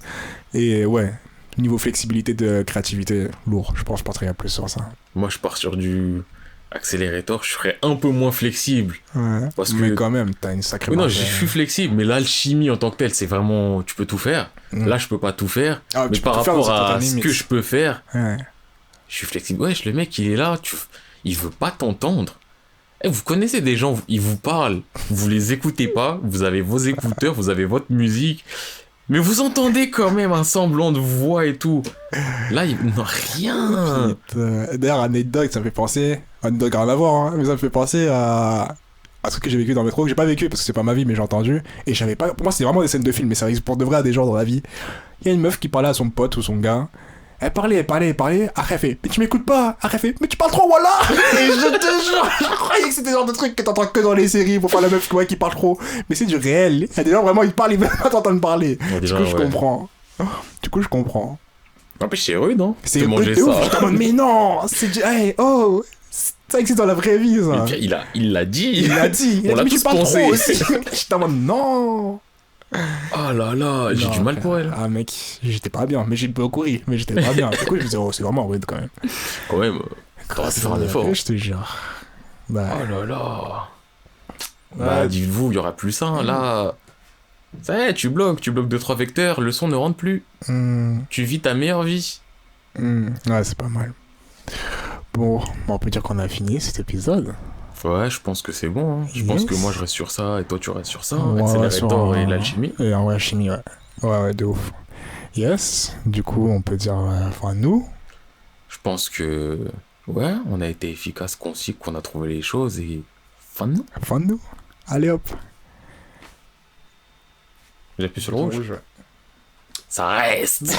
Et ouais, niveau flexibilité de créativité, lourd. Je pense que je partirais plus sur ça. Moi, je pars sur du Accélérateur, je serais un peu moins flexible. Ouais, parce mais quand même, t'as une sacrée... Oui, non, je suis flexible, mais l'alchimie en tant que telle, c'est vraiment... Tu peux tout faire. Là, je peux pas tout faire. Mais par rapport à ce que je peux faire, je suis flexible. Ouais, le mec, il est là, il veut pas t'entendre. Vous connaissez des gens, ils vous parlent, vous les écoutez pas, vous avez vos écouteurs, vous avez votre musique, mais vous entendez quand même un semblant de voix et tout. Là, ils n'ont rien. D'ailleurs, anecdote, ça me fait penser... Anecdote, rien à voir, hein, mais ça me fait penser à un truc que j'ai vécu dans le métro, que j'ai pas vécu parce que c'est pas ma vie, mais j'ai entendu. Et je savais pas... Pour moi, c'était vraiment des scènes de film, mais ça arrive pour de vrai à des gens dans la vie. Il y a une meuf qui parlait à son pote ou son gars. Elle parlait. Après, elle fait, mais tu m'écoutes pas. Après, elle fait, mais tu parles trop, voilà. Et je te jure, je croyais que c'était le genre de truc que t'entends que dans les séries pour faire la meuf qui parle trop. Mais c'est du réel. Il y a des gens, vraiment, ils parlent, ils veulent pas t'entendre parler. Du coup, je comprends. Du coup, je comprends. En plus, c'est rude, hein. C'est de manger de ouf. ça. J'étais en mode, mais non, c'est du... Hey, oh, c'est ça existe dans la vraie vie, ça. Et puis, il l'a dit. Il l'a dit. On l'a mais tu tous parles pensé. trop aussi. J'étais en mode, non. Oh là là, j'ai Non, du mal frère. pour elle. Ah, mec, j'étais pas bien. Mais j'ai beaucoup ri. Mais j'étais pas bien. Du coup, je me disais, oh, c'est vraiment rude quand même. Quand même, t'aurais pu faire un effort. Je te jure. Bah, Oh là là. Ouais. Bah, dites-vous, il y aura plus ça. Hein. Là, ça y est, tu bloques 2-3 vecteurs, le son ne rentre plus. Tu vis ta meilleure vie. Ouais, c'est pas mal. Bon, on peut dire qu'on a fini cet épisode. Ouais, je pense que c'est bon. Hein. Je pense que moi je reste sur ça et toi tu restes sur ça. Ouais, Accélérateur sur et un- l'alchimie. Et en vrai, chimie, ouais. Ouais, de ouf. Yes, du coup, on peut dire, enfin, nous. Je pense que, ouais, on a été efficace, concis, qu'on a trouvé les choses et fin de nous. Enfin, nous. Allez hop. J'appuie sur le rouge. Ouais. Ça reste.